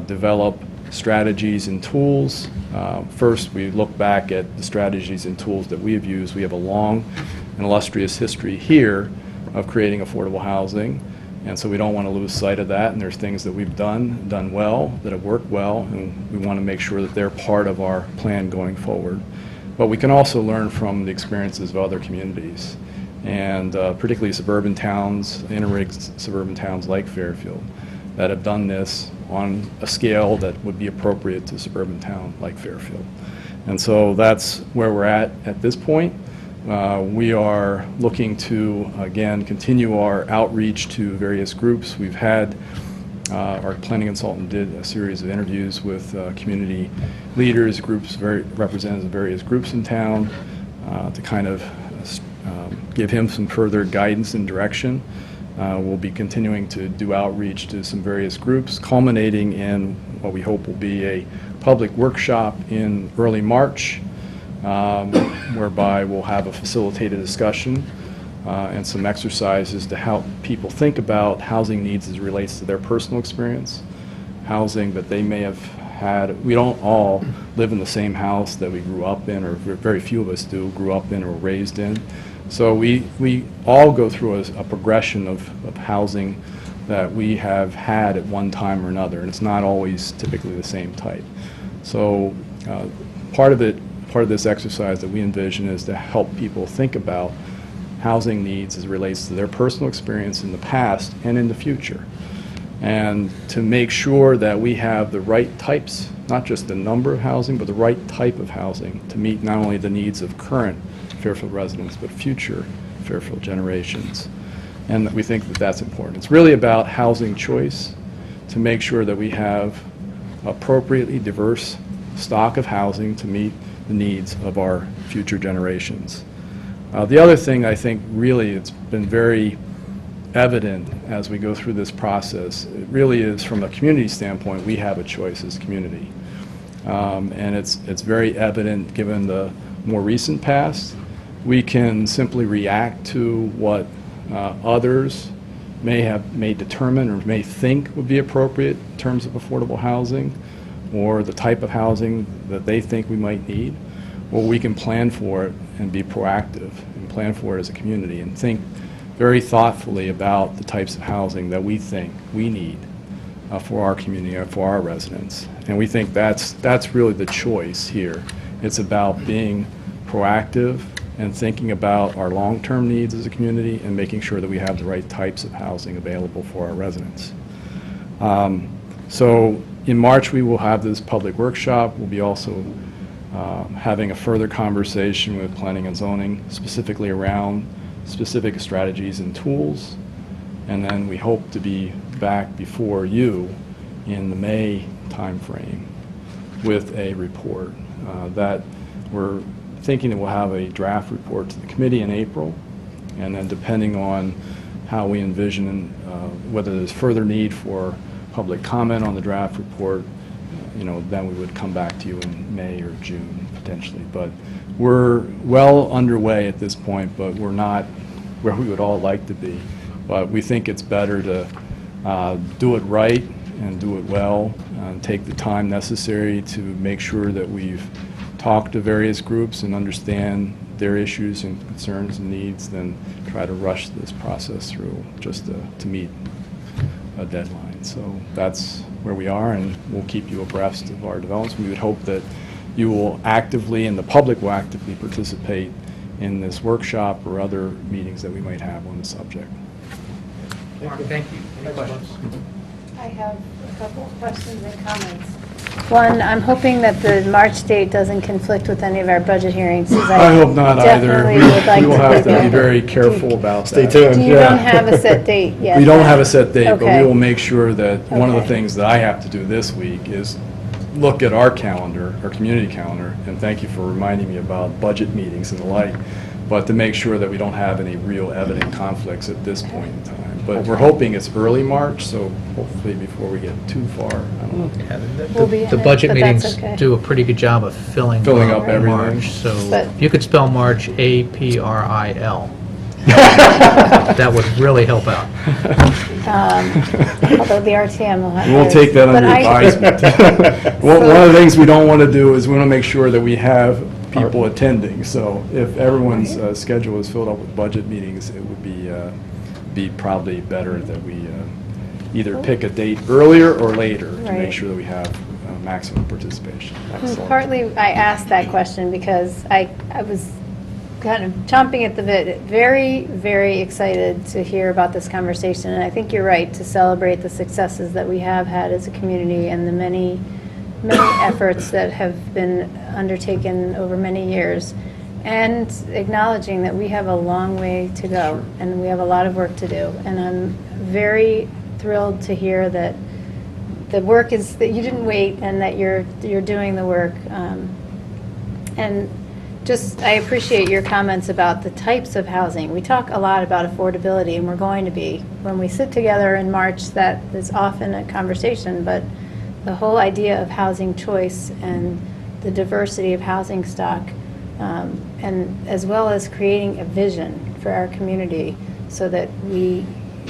G: develop strategies and tools. First, we look back at the strategies and tools that we have used. We have a long and illustrious history here of creating affordable housing, and so we don't want to lose sight of that. And there's things that we've done well, that have worked well, and we want to make sure that they're part of our plan going forward. But we can also learn from the experiences of other communities, and particularly suburban towns, inner-rig suburban towns like Fairfield, that have done this on a scale that would be appropriate to a suburban town like Fairfield. And so that's where we're at this point. We are looking to, again, continue our outreach to various groups. We've had, our planning consultant did a series of interviews with community leaders, groups, representatives of various groups in town, to kind of give him some further guidance and direction. We'll be continuing to do outreach to some various groups, culminating in what we hope will be a public workshop in early March, whereby we'll have a facilitated discussion and some exercises to help people think about housing needs as it relates to their personal experience, housing that they may have had. We don't all live in the same house that we grew up in, or very few of us do, grew up in or were raised in. So we all go through a progression of housing that we have had at one time or another, and it's not always typically the same type. So part of this exercise that we envision is to help people think about housing needs as it relates to their personal experience in the past and in the future, and to make sure that we have the right types, not just the number of housing, but the right type of housing to meet not only the needs of current Fairfield residents, but future Fairfield generations. And we think that that's important. It's really about housing choice, to make sure that we have appropriately diverse stock of housing to meet the needs of our future generations. The other thing I think really it's been very evident as we go through this process, it really is from a community standpoint, we have a choice as a community. And it's very evident given the more recent past. We can simply react to what others may determine or may think would be appropriate in terms of affordable housing, or the type of housing that they think we might need. Or we can plan for it and be proactive and plan for it as a community and think very thoughtfully about the types of housing that we think we need for our community and for our residents. And we think that's really the choice here. It's about being proactive and thinking about our long-term needs as a community and making sure that we have the right types of housing available for our residents. So in March we will have this public workshop. We'll be also having a further conversation with planning and zoning, specifically around specific strategies and tools. And then we hope to be back before you in the May timeframe with a report that we're thinking that we'll have a draft report to the committee in April, and then depending on how we envision whether there's further need for public comment on the draft report, then we would come back to you in May or June potentially. But we're well underway at this point, but we're not where we would all like to be. But we think it's better to do it right and do it well and take the time necessary to make sure that we've talked to various groups and understand their issues and concerns and needs than try to rush this process through just to meet a deadline. So that's where we are, and we'll keep you abreast of our developments. We would hope that you will actively, and the public will actively participate in this workshop or other meetings that we might have on the subject.
C: Mark, thank you. Any questions?
D: I have a couple of questions and comments. One, I'm hoping that the March date doesn't conflict with any of our budget hearings, 'cause
G: I hope not either.
D: definitely
G: We
D: would like
G: we will
D: to
G: have
D: be
G: to be
D: there.
G: very careful about that.
A: Stay tuned.
D: You
G: Yeah.
D: don't have a set date yet?
G: We don't have a set date, but
D: Okay.
G: we will make sure that, one of the
D: Okay.
G: things that I have to do this week is look at our calendar, our community calendar, and thank you for reminding me about budget meetings and the like, but to make sure that we don't have any real evident conflicts at this point in time. But we're hoping it's early March, so hopefully before we get too far, I don't know.
C: Yeah,
D: We'll be in
C: the
D: it,
C: budget
D: but that's
C: meetings
D: okay.
C: do a pretty good job of filling
G: Filling up everything.
C: March, so
D: But-
C: if you could spell March A-P-R-I-L, that would really help out.
D: Although the RTM will have.
G: We'll
D: theirs.
G: take that
D: But
G: under
D: I-
G: advisement. One of the things we don't want to do is we want to make sure that we have people attending. So if everyone's schedule is filled up with budget meetings, it would be probably better that we either pick a date earlier or later to
D: Right.
G: make sure that we have maximum participation. That's all.
D: Partly, I asked that question because I was kind of chomping at the bit, very, very excited to hear about this conversation. And I think you're right, to celebrate the successes that we have had as a community and the many, many efforts that have been undertaken over many years. And acknowledging that we have a long way to go and we have a lot of work to do. And I'm very thrilled to hear that the work is, that you didn't wait and that you're doing the work. And just, I appreciate your comments about the types of housing. We talk a lot about affordability, and we're going to be. When we sit together in March, that is often a conversation, but the whole idea of housing choice and the diversity of housing stock, and as well as creating a vision for our community so that we,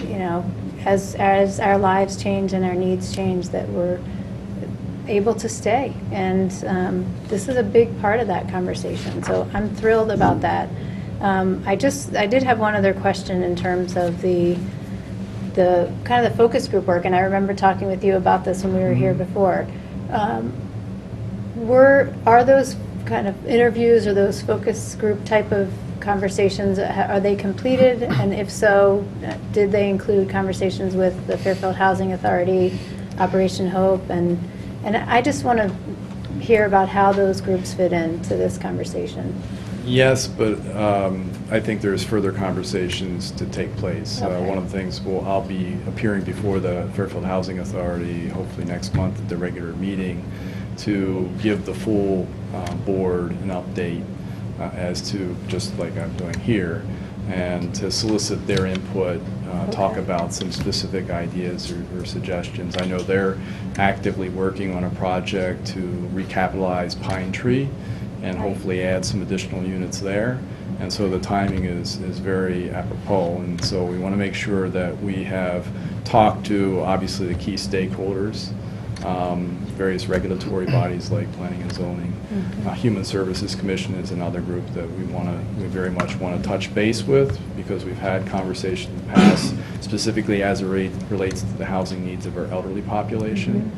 D: you know, as our lives change and our needs change, that we're able to stay. And this is a big part of that conversation. So I'm thrilled about that. I did have one other question in terms of the kind of the focus group work, and I remember talking with you about this when we were here before. Are those kind of interviews or those focus group type of conversations, are they completed? And if so, did they include conversations with the Fairfield Housing Authority, Operation Hope? And I just want to hear about how those groups fit into this conversation.
G: Yes, but I think there's further conversations to take place.
D: Okay.
G: One of the things, I'll be appearing before the Fairfield Housing Authority, hopefully next month at the regular meeting, to give the full board an update as to, just like I'm doing here, and to solicit their input, talk
D: Okay.
G: about some specific ideas or suggestions. I know they're actively working on a project to recapitalize Pine Tree and hopefully add some additional units there. And so the timing is very apropos, and so we want to make sure that we have talked to, obviously, the key stakeholders, various regulatory bodies like Planning and Zoning. Human Services Commission is another group that we very much want to touch base with, because we've had conversations in the past, specifically as it relates to the housing needs of our elderly population.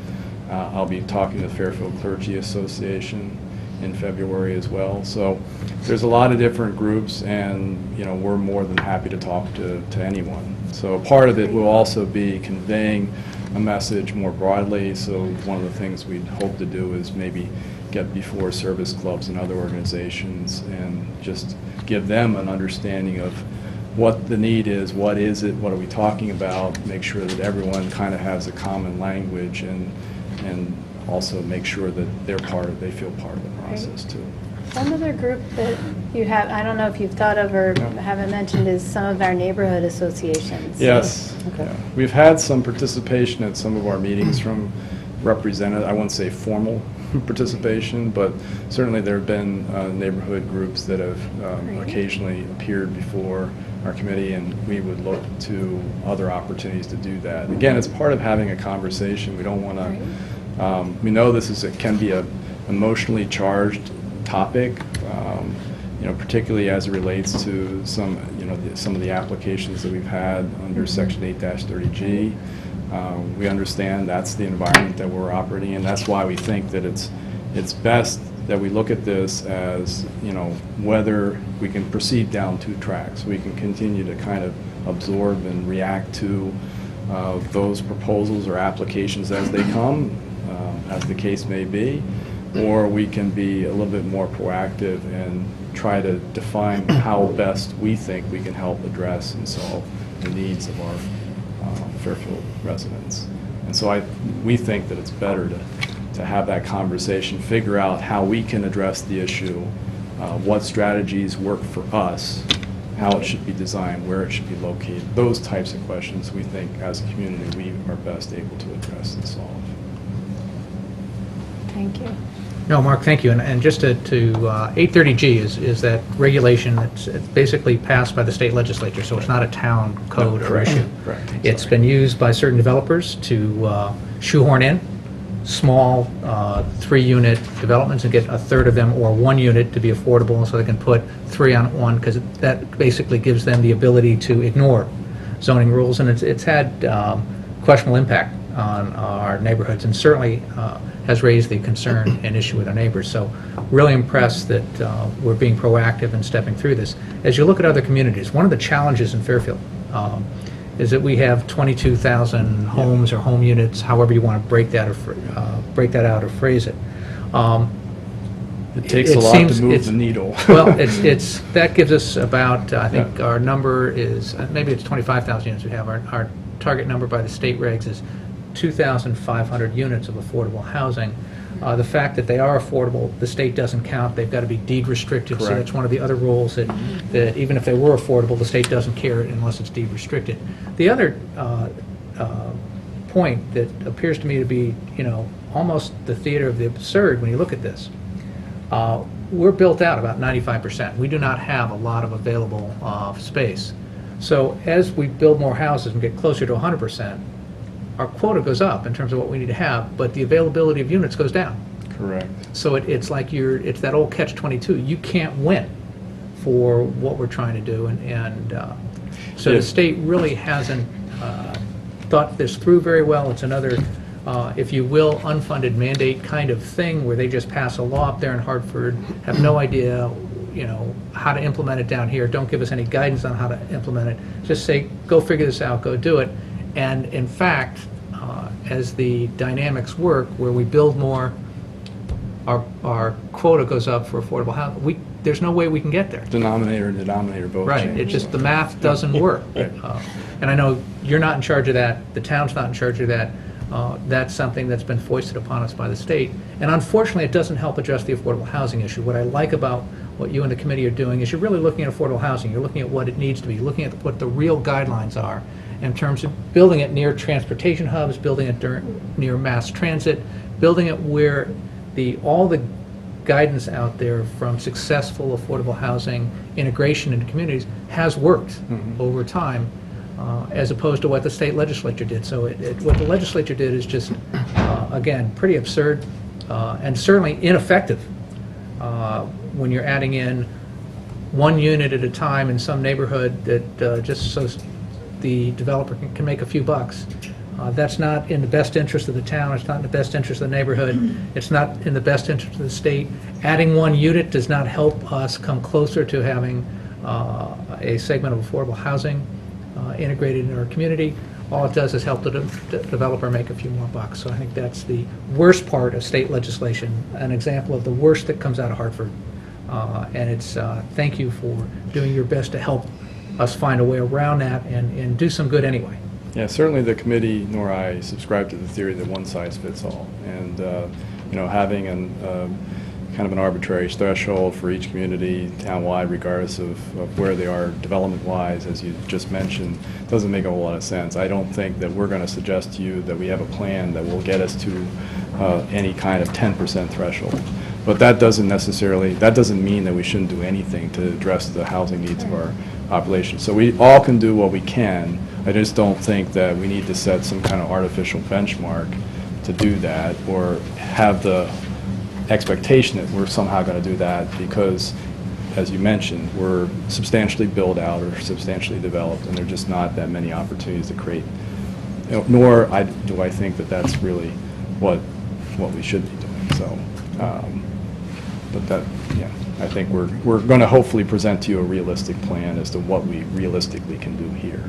G: I'll be talking to the Fairfield Clergy Association in February as well. So there's a lot of different groups, and we're more than happy to talk to anyone. So part of it will also be conveying a message more broadly. So one of the things we'd hope to do is maybe get before service clubs and other organizations and just give them an understanding of what the need is, what is it, what are we talking about, make sure that everyone kind of has a common language, and also make sure that they feel part of the process too.
D: One other group that you have, I don't know if you've thought of or haven't mentioned, is some of our neighborhood associations.
G: Yes.
A: Okay.
G: Yeah. We've had some participation at some of our meetings from representatives, I wouldn't say formal participation, but certainly there have been neighborhood groups that have occasionally appeared before our committee, and we would look to other opportunities to do that. Again, it's part of having a conversation. We don't want to, we know this can be a emotionally charged topic, particularly as it relates to some of the applications that we've had under Section 8-30G. We understand that's the environment that we're operating in. That's why we think that it's best that we look at this as, whether we can proceed down two tracks. We can continue to kind of absorb and react to those proposals or applications as they come. as the case may be, or we can be a little bit more proactive and try to define how best we think we can help address and solve the needs of our Fairfield residents. And so we think that it's better to have that conversation, figure out how we can address the issue, what strategies work for us, how it should be designed, where it should be located. Those types of questions we think as a community we are best able to address and solve.
D: Thank you.
C: No, Mark, thank you. And just to 830G is that regulation that's basically passed by the state legislature, so it's not a town code or
G: Correct.
C: issue.
G: Correct.
C: It's
G: Sorry.
C: been used by certain developers to shoehorn in small 3-unit developments and get a third of them, or 1 unit to be affordable, so they can put 3 on one, because that basically gives them the ability to ignore zoning rules, and it's had questionable impact on our neighborhoods, and certainly has raised the concern and issue with our neighbors. So really impressed that we're being proactive and stepping through this. As you look at other communities, one of the challenges in Fairfield is that we have 22,000 homes or home units, however you want to break that out or phrase it.
G: It takes
C: It
G: a lot
C: seems
G: to move
C: it's-
G: the needle.
C: Well, that gives us about, I think our number is, maybe it's 25,000 units we have. Our target number by the state regs is 2,500 units of affordable housing. The fact that they are affordable, the state doesn't count. They've got to be deed restricted, so
G: Correct.
C: that's one of the other rules, that even if they were affordable, the state doesn't care unless it's deed restricted. The other point that appears to me to be, almost the theater of the absurd when you look at this, we're built out about 95%. We do not have a lot of available space. So as we build more houses and get closer to 100%, our quota goes up in terms of what we need to have, but the availability of units goes down.
G: Correct.
C: So it's like it's that old catch-22. You can't win for what we're trying to do, so
G: Yeah.
C: the state really hasn't thought this through very well. It's another, if you will, unfunded mandate kind of thing, where they just pass a law up there in Hartford, have no idea, how to implement it down here, don't give us any guidance on how to implement it, just say, go figure this out, go do it. And in fact, as the dynamics work, where we build more, our quota goes up for affordable housing. There's no way we can get there.
G: Denominator and denominator both
C: Right,
G: change.
C: it just, the math doesn't work.
G: Right.
C: And I know you're not in charge of that, the town's not in charge of that. That's something that's been foisted upon us by the state. And unfortunately, it doesn't help address the affordable housing issue. What I like about what you and the committee are doing is you're really looking at affordable housing. You're looking at what it needs to be, looking at what the real guidelines are in terms of building it near transportation hubs, building it near mass transit, building it where all the guidance out there from successful affordable housing integration into communities has worked over time, as opposed to what the state legislature did. So what the legislature did is just, again, pretty absurd and certainly ineffective when you're adding in 1 unit at a time in some neighborhood that just so the developer can make a few bucks. That's not in the best interest of the town, it's not in the best interest of the neighborhood, it's not in the best interest of the state. Adding 1 unit does not help us come closer to having a segment of affordable housing integrated in our community. All it does is help the developer make a few more bucks. So I think that's the worst part of state legislation, an example of the worst that comes out of Hartford. And it's, thank you for doing your best to help us find a way around that and do some good anyway.
G: Yeah, certainly the committee nor I subscribe to the theory that one size fits all. And, having kind of an arbitrary threshold for each community townwide, regardless of where they are development-wise, as you just mentioned, doesn't make a whole lot of sense. I don't think that we're going to suggest to you that we have a plan that will get us to any kind of 10% threshold. But that doesn't mean that we shouldn't do anything to address the housing needs of our population. So we all can do what we can. I just don't think that we need to set some kind of artificial benchmark to do that, or have the expectation that we're somehow going to do that, because, as you mentioned, we're substantially built out or substantially developed, and there are just not that many opportunities to create. Nor do I think that that's really what we should be doing. So, but that, yeah, I think we're going to hopefully present to you a realistic plan as to what we realistically can do here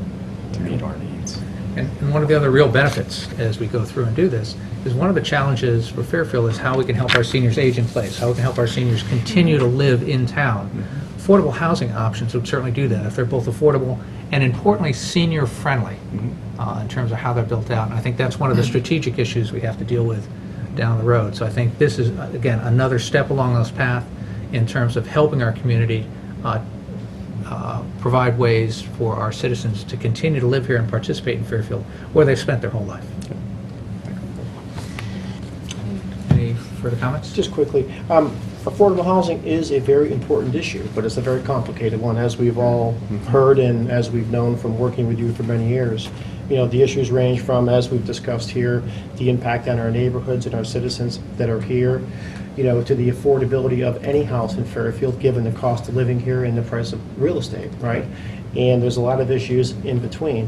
G: to meet our needs.
C: And one of the other real benefits as we go through and do this is one of the challenges for Fairfield is how we can help our seniors age in place, how we can help our seniors continue to live in town. Affordable housing options would certainly do that if they're both affordable and, importantly, senior-friendly in terms of how they're built out. And I think that's one of the strategic issues we have to deal with down the road. So I think this is, again, another step along this path in terms of helping our community provide ways for our citizens to continue to live here and participate in Fairfield where they've spent their whole life. Any further comments?
A: Just quickly, affordable housing is a very important issue, but it's a very complicated one, as we've all heard and as we've known from working with you for many years. You know, the issues range from, as we've discussed here, the impact on our neighborhoods and our citizens that are here, you know, to the affordability of any house in Fairfield, given the cost of living here and the price of real estate, right? And there's a lot of issues in between,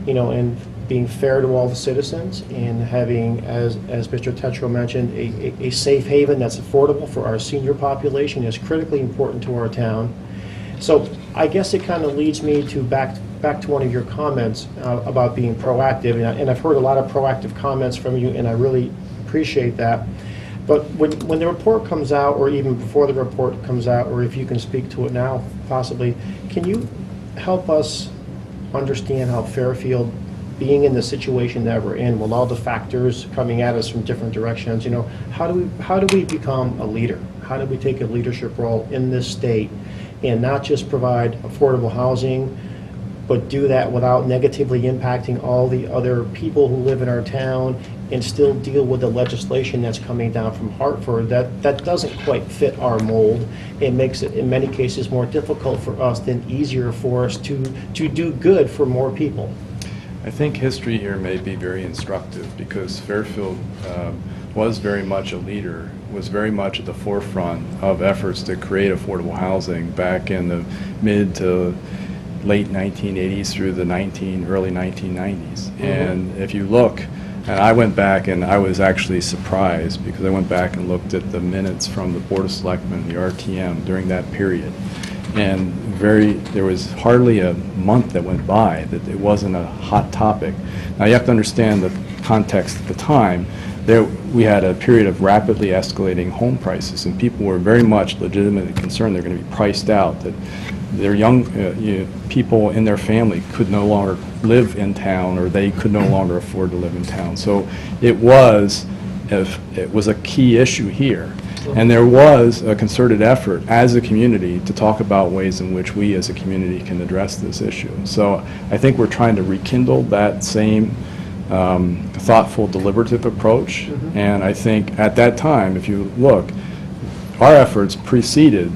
A: you know, and being fair to all the citizens and having, as Mr. Tetro mentioned, a safe haven that's affordable for our senior population is critically important to our town. So I guess it kind of leads me to back to one of your comments about being proactive, and I've heard a lot of proactive comments from you, and I really appreciate that. But when the report comes out, or even before the report comes out, or if you can speak to it now, possibly, can you help us understand how Fairfield, being in the situation that we're in, with all the factors coming at us from different directions, you know, how do we become a leader? How do we take a leadership role in this state and not just provide affordable housing, but do that without negatively impacting all the other people who live in our town, and still deal with the legislation that's coming down from Hartford that doesn't quite fit our mold. It makes it, in many cases, more difficult for us than easier for us to do good for more people.
G: I think history here may be very instructive because Fairfield was very much a leader, was very much at the forefront of efforts to create affordable housing back in the mid to late 1980s through the early 1990s. And if you look, and I went back and I was actually surprised because I went back and looked at the minutes from the Board of Selectmen, the RTM, during that period. And there was hardly a month that went by that it wasn't a hot topic. Now you have to understand the context at the time. We had a period of rapidly escalating home prices, and people were very much legitimately concerned they're going to be priced out, that their young people in their family could no longer live in town, or they could no longer afford to live in town. So it was a key issue here. And there was a concerted effort as a community to talk about ways in which we as a community can address this issue. So I think we're trying to rekindle that same thoughtful, deliberative approach. And I think at that time, if you look, our efforts preceded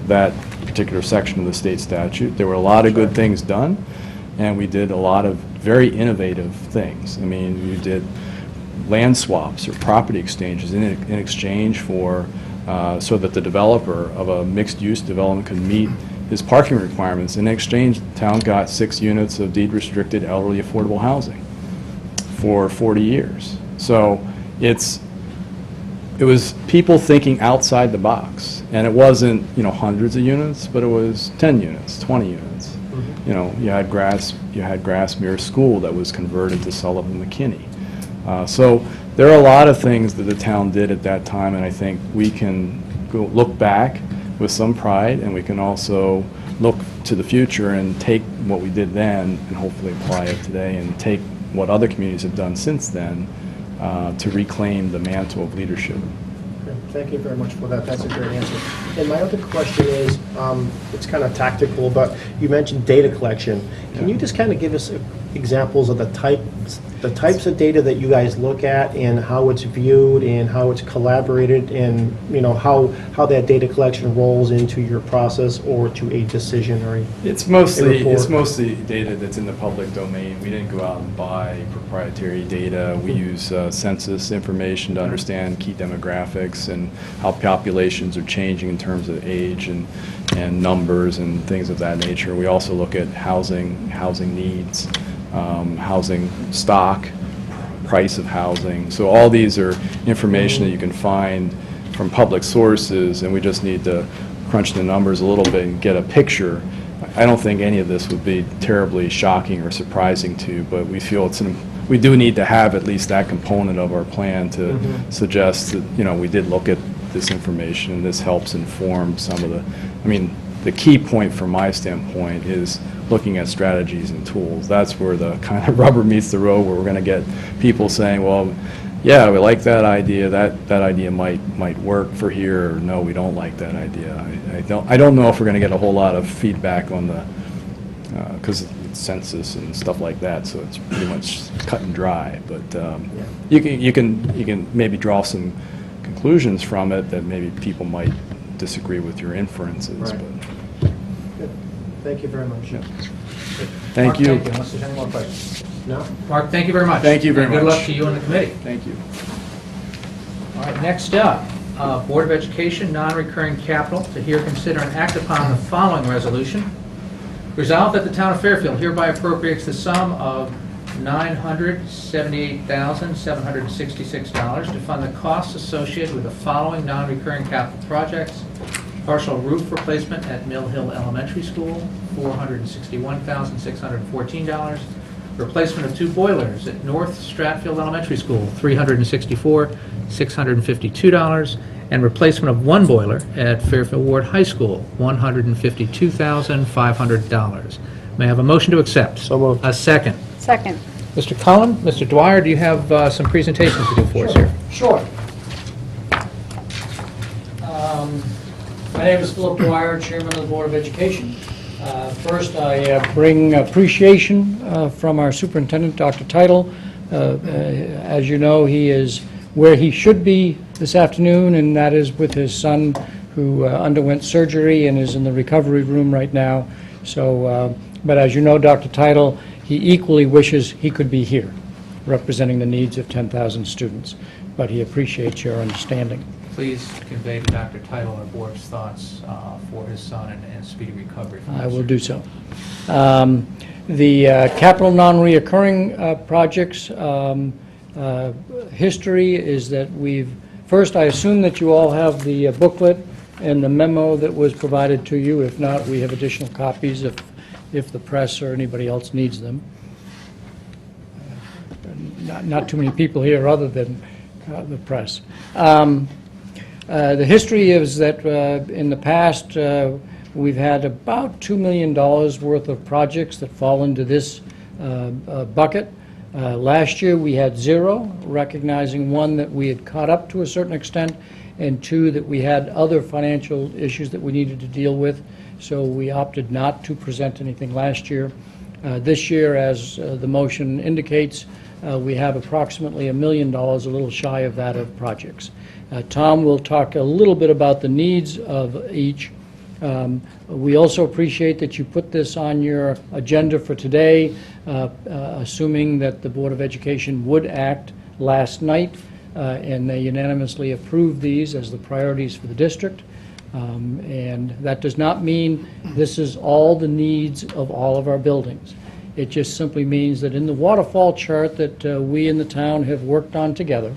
G: that particular section of the state statute. There were a lot of good things done, and we did a lot of very innovative things. I mean, we did land swaps or property exchanges in exchange for, so that the developer of a mixed-use development could meet his parking requirements. In exchange, the town got 6 units of deed-restricted elderly affordable housing for 40 years. So it was people thinking outside the box, and it wasn't, you know, hundreds of units, but it was 10 units, 20 units. You know, you had Grassmere School that was converted to Sullivan McKinney. So there are a lot of things that the town did at that time, and I think we can look back with some pride, and we can also look to the future and take what we did then and hopefully apply it today, and take what other communities have done since then to reclaim the mantle of leadership.
A: Okay, thank you very much for that. That's a great answer. And my other question is, it's kind of tactical, but you mentioned data collection. Can you just kind of give us examples of the types of data that you guys look at, and how it's viewed, and how it's collaborated, and, you know, how that data collection rolls into your process or to a decision or a
G: It's mostly
A: report?
G: data that's in the public domain. We didn't go out and buy proprietary data. We use census information to understand key demographics and how populations are changing in terms of age and numbers and things of that nature. We also look at housing needs, housing stock, price of housing. So all these are information that you can find from public sources, and we just need to crunch the numbers a little bit and get a picture. I don't think any of this would be terribly shocking or surprising to you, but we feel we do need to have at least that component of our plan to suggest that, we did look at this information, and this helps inform some of the key point from my standpoint is looking at strategies and tools. That's where the kind of rubber meets the road, where we're going to get people saying, well, yeah, we like that idea. That idea might work for here, or no, we don't like that idea. I don't know if we're going to get a whole lot of feedback on the because it's census and stuff like that, so it's pretty much cut and dry. But you can maybe draw some conclusions from it that maybe people might disagree with your inferences.
A: Right.
G: But
A: Good. Thank you very much.
G: thank
C: Mark,
G: you.
C: Thank you, unless there's any more questions.
A: No?
C: Mark, thank you very much.
G: Thank you very
C: And good
G: much.
C: luck to you and the committee.
G: Thank you.
C: All right, next up, Board of Education, non-recurring capital, to hear, consider, and act upon the following resolution. Resolved that the town of Fairfield hereby appropriates the sum of $978,766 to fund the costs associated with the following non-recurring capital projects. Partial roof replacement at Mill Hill Elementary School, $461,614. Replacement of 2 boilers at North Stratfield Elementary School, $364,652. And replacement of 1 boiler at Fairfield Ward High School, $152,500. May I have a motion to accept?
A: So moved.
C: A second.
D: Second.
C: Mr. Cullen, Mr. Dwyer, do you have some presentations to do for us here?
B: Sure. My name is Philip Dwyer, Chairman of the Board of Education. First, I bring appreciation from our superintendent, Dr. Title. As you know, he is where he should be this afternoon, and that is with his son, who underwent surgery and is in the recovery room right now. So, but as you know, Dr. Title, he equally wishes he could be here, representing the needs of 10,000 students. But he appreciates your understanding.
C: Please convey to Dr. Title our board's thoughts for his son and speedy recovery.
B: I will do so. The capital non-reoccurring projects history is that first, I assume that you all have the booklet and the memo that was provided to you. If not, we have additional copies if the press or anybody else needs them. Not too many people here other than the press. The history is that in the past, we've had about $2 million worth of projects that fall into this bucket. Last year, we had 0, recognizing 1, that we had caught up to a certain extent, and 2, that we had other financial issues that we needed to deal with, so we opted not to present anything last year. This year, as the motion indicates, we have approximately $1 million, a little shy of that, of projects. Tom will talk a little bit about the needs of each. We also appreciate that you put this on your agenda for today, assuming that the Board of Education would act last night, and they unanimously approved these as the priorities for the district. And that does not mean this is all the needs of all of our buildings. It just simply means that in the waterfall chart that we in the town have worked on together,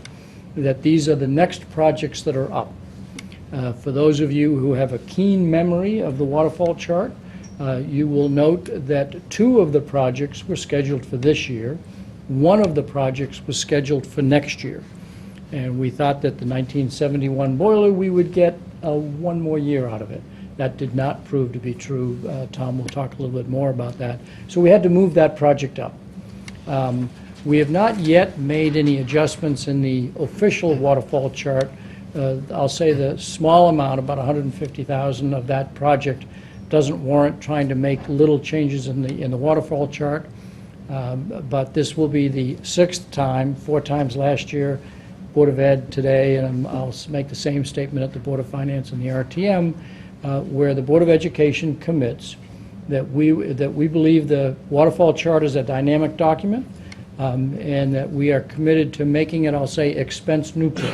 B: that these are the next projects that are up. For those of you who have a keen memory of the waterfall chart, you will note that 2 of the projects were scheduled for this year. 1 of the projects was scheduled for next year. And we thought that the 1971 boiler, we would get 1 more year out of it. That did not prove to be true. Tom will talk a little bit more about that. So we had to move that project up. We have not yet made any adjustments in the official waterfall chart. I'll say the small amount, about $150,000 of that project, doesn't warrant trying to make little changes in the waterfall chart. But this will be the 6th time, 4 times last year, Board of Ed today, and I'll make the same statement at the Board of Finance and the RTM, where the Board of Education commits that we believe the waterfall chart is a dynamic document, and that we are committed to making it, I'll say, expense neutral.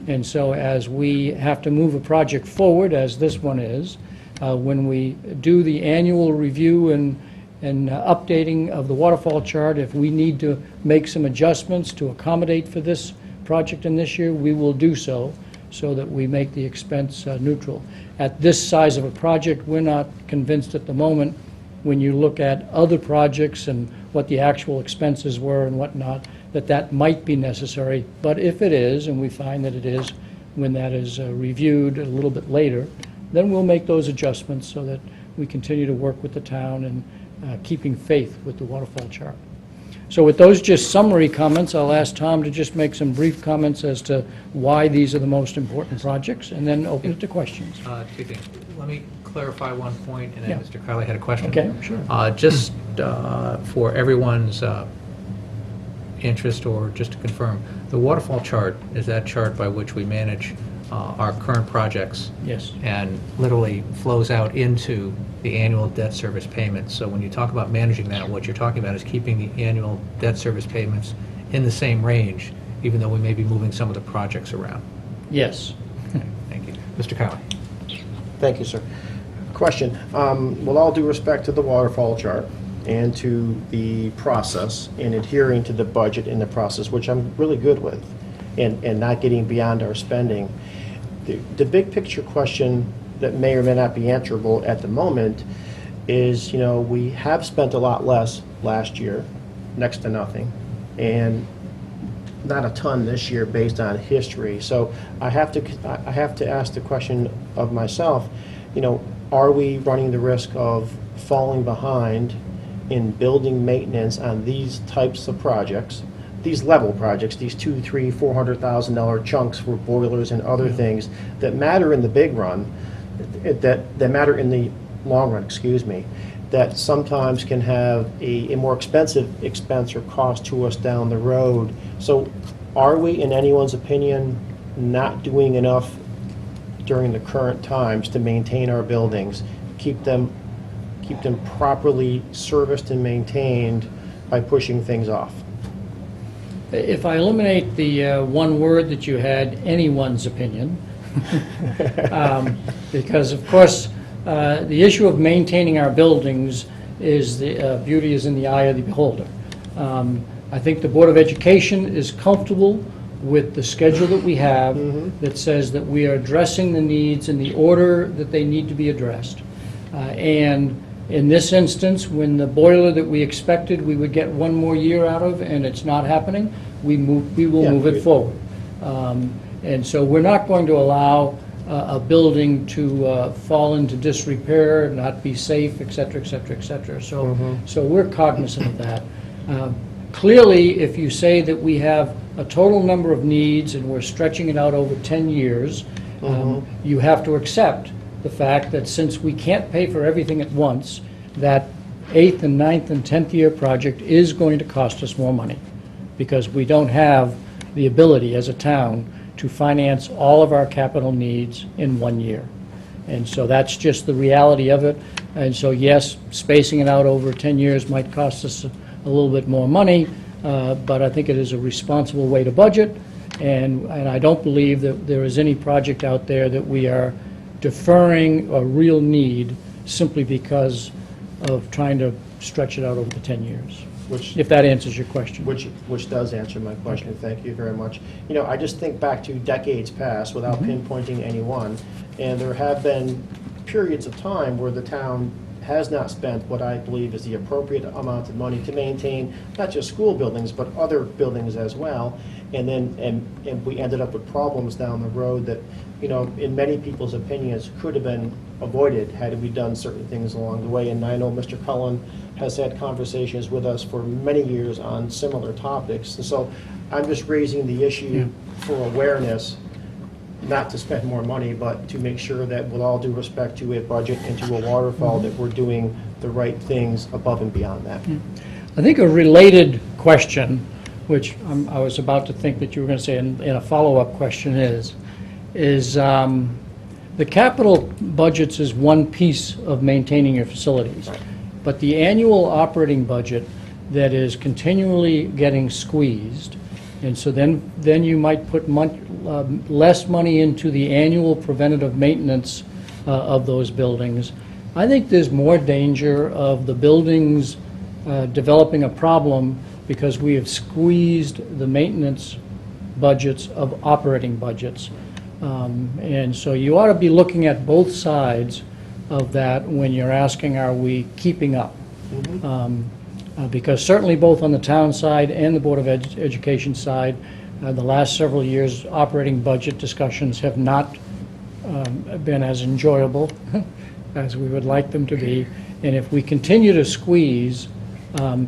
B: And so as we have to move a project forward, as this one is, when we do the annual review and updating of the waterfall chart, if we need to make some adjustments to accommodate for this project in this year, we will do so that we make the expense neutral. At this size of a project, we're not convinced at the moment when you look at other projects and what the actual expenses were and whatnot, that might be necessary. But if it is, and we find that it is, when that is reviewed a little bit later, then we'll make those adjustments so that we continue to work with the town and keeping faith with the waterfall chart. So with those just summary comments, I'll ask Tom to just make some brief comments as to why these are the most important projects, and then open it to questions.
C: Two things. Let me clarify one point, and then
B: Yeah.
C: Mr. Kiley had a question.
B: Okay, sure.
C: Just for everyone's interest, or just to confirm, the waterfall chart is that chart by which we manage our current projects
B: Yes.
C: and literally flows out into the annual debt service payments. So when you talk about managing that, what you're talking about is keeping the annual debt service payments in the same range, even though we may be moving some of the projects around.
B: Yes.
C: Thank you. Mr. Kiley.
A: Thank you, sir. Question. With all due respect to the waterfall chart and to the process and adhering to the budget in the process, which I'm really good with, and not getting beyond our spending, the big picture question that may or may not be answerable at the moment is, we have spent a lot less last year, next to nothing, and not a ton this year based on history. So I have to ask the question of myself, are we running the risk of falling behind in building maintenance on these types of projects, these level projects, these $200,000, $300,000, $400,000 chunks for boilers and other things that matter in the big run, that matter in the long run, that sometimes can have a more expensive expense or cost to us down the road. So are we, in anyone's opinion, not doing enough during the current times to maintain our buildings, keep them properly serviced and maintained by pushing things off?
B: If I eliminate the one word that you had, anyone's opinion, because of course, the issue of maintaining our buildings is the beauty is in the eye of the beholder. I think the Board of Education is comfortable with the schedule that we have that says that we are addressing the needs in the order that they need to be addressed. And in this instance, when the boiler that we expected we would get one more year out of, and it's not happening, we will move it forward. And so we're not going to allow a building to fall into disrepair, not be safe, et cetera, et cetera, et cetera. So we're cognizant of that. Clearly, if you say that we have a total number of needs and we're stretching it out over 10 years, you have to accept the fact that since we can't pay for everything at once, that 8th and 9th and 10th year project is going to cost us more money, because we don't have the ability as a town to finance all of our capital needs in 1 year. And so that's just the reality of it. And so yes, spacing it out over 10 years might cost us a little bit more money, but I think it is a responsible way to budget, and I don't believe that there is any project out there that we are deferring a real need simply because of trying to stretch it out over the 10 years. If that answers your question.
A: Which does answer my question. Thank you very much. I just think back to decades past without pinpointing any one, and there have been periods of time where the town has not spent what I believe is the appropriate amount of money to maintain not just school buildings, but other buildings as well. And we ended up with problems down the road that, in many people's opinions, could have been avoided had we done certain things along the way. And I know Mr. Cullen has had conversations with us for many years on similar topics. And so I'm just raising the issue for awareness, not to spend more money, but to make sure that, with all due respect to a budget and to a waterfall, that we're doing the right things above and beyond that.
B: I think a related question, which I was about to think that you were going to say in a follow-up question, is the capital budgets is one piece of maintaining your facilities.
A: Right.
B: But the annual operating budget that is continually getting squeezed, and so then you might put less money into the annual preventative maintenance of those buildings. I think there's more danger of the buildings developing a problem because we have squeezed the maintenance budgets of operating budgets. And so you ought to be looking at both sides of that when you're asking, are we keeping up? Because certainly both on the town side and the Board of Education side, the last several years, operating budget discussions have not been as enjoyable as we would like them to be. And if we continue to squeeze, about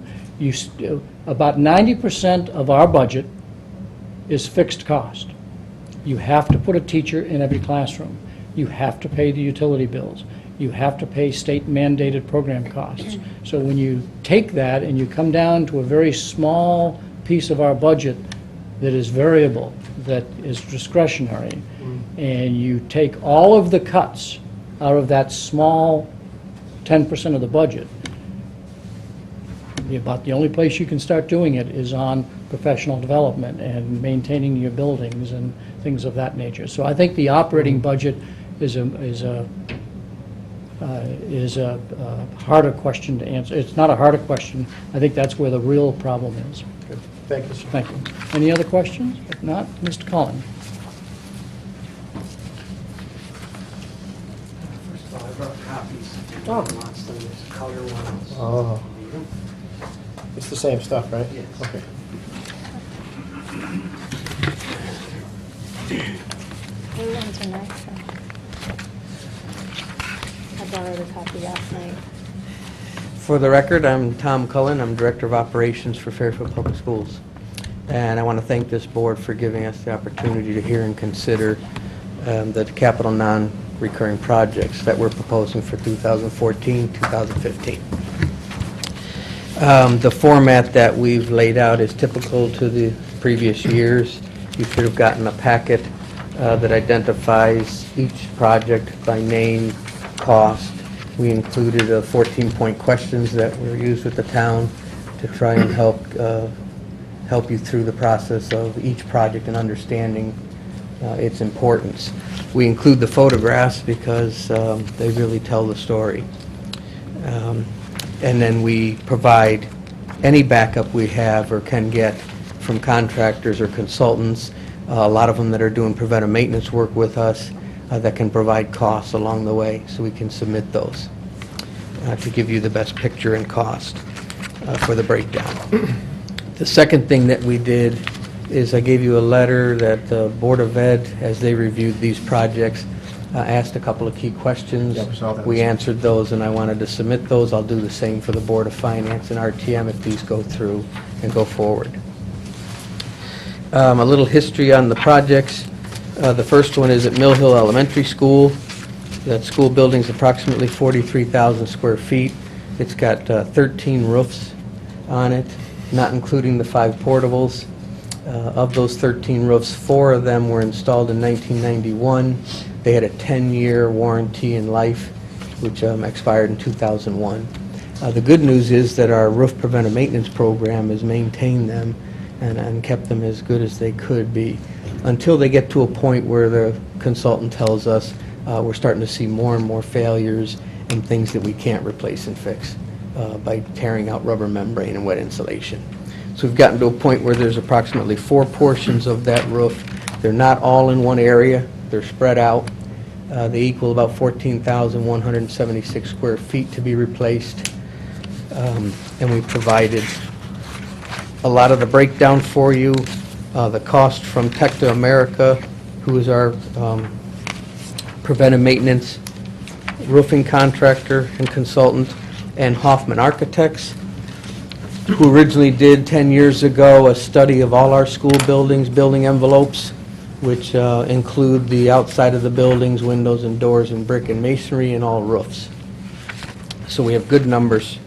B: 90% of our budget is fixed cost. You have to put a teacher in every classroom. You have to pay the utility bills. You have to pay state mandated program costs. So when you take that and you come down to a very small piece of our budget that is variable, that is discretionary, and you take all of the cuts out of that small 10% of the budget, about the only place you can start doing it is on professional development and maintaining your buildings and things of that nature. So I think the operating budget is a harder question to answer. It's not a harder question. I think that's where the real problem is.
A: Good. Thank you, sir.
B: Thank you. Any other questions? If not, Mr. Cullen.
H: First of all, I brought copies.
A: Oh.
H: Lots of them, there's color ones.
A: Oh. It's the same stuff, right?
H: Yes.
A: Okay.
D: Blue ones are nice. I borrowed a copy last night.
H: For the record, I'm Tom Cullen. I'm Director of Operations for Fairfield Public Schools. And I want to thank this board for giving us the opportunity to hear and consider the capital non-recurring projects that we're proposing for 2014, 2015. The format that we've laid out is typical to the previous years. You should have gotten a packet that identifies each project by name, cost. We included 14-point questions that were used with the town to try and help you through the process of each project and understanding its importance. We include the photographs because they really tell the story. And then we provide any backup we have or can get from contractors or consultants, a lot of them that are doing preventive maintenance work with us that can provide costs along the way, so we can submit those to give you the best picture and cost for the breakdown. The second thing that we did is I gave you a letter that the Board of Ed, as they reviewed these projects, asked a couple of key questions.
A: Yeah, we saw that.
H: We answered those, and I wanted to submit those. I'll do the same for the Board of Finance and RTM if these go through and go forward. A little history on the projects. The first one is at Mill Hill Elementary School. That school building's approximately 43,000 square feet. It's got 13 roofs on it, not including the 5 portables. Of those 13 roofs, 4 of them were installed in 1991. They had a 10-year warranty in life, which expired in 2001. The good news is that our roof preventive maintenance program has maintained them and kept them as good as they could be until they get to a point where the consultant tells us we're starting to see more and more failures and things that we can't replace and fix by tearing out rubber membrane and wet insulation. So we've gotten to a point where there's approximately 4 portions of that roof. They're not all in one area. They're spread out. They equal about 14,176 square feet to be replaced. And we provided a lot of the breakdown for you. The cost from Tech to America, who is our preventive maintenance roofing contractor and consultant, and Hoffman Architects, who originally did 10 years ago a study of all our school buildings, building envelopes, which include the outside of the buildings, windows and doors and brick and masonry, and all roofs. So we have good numbers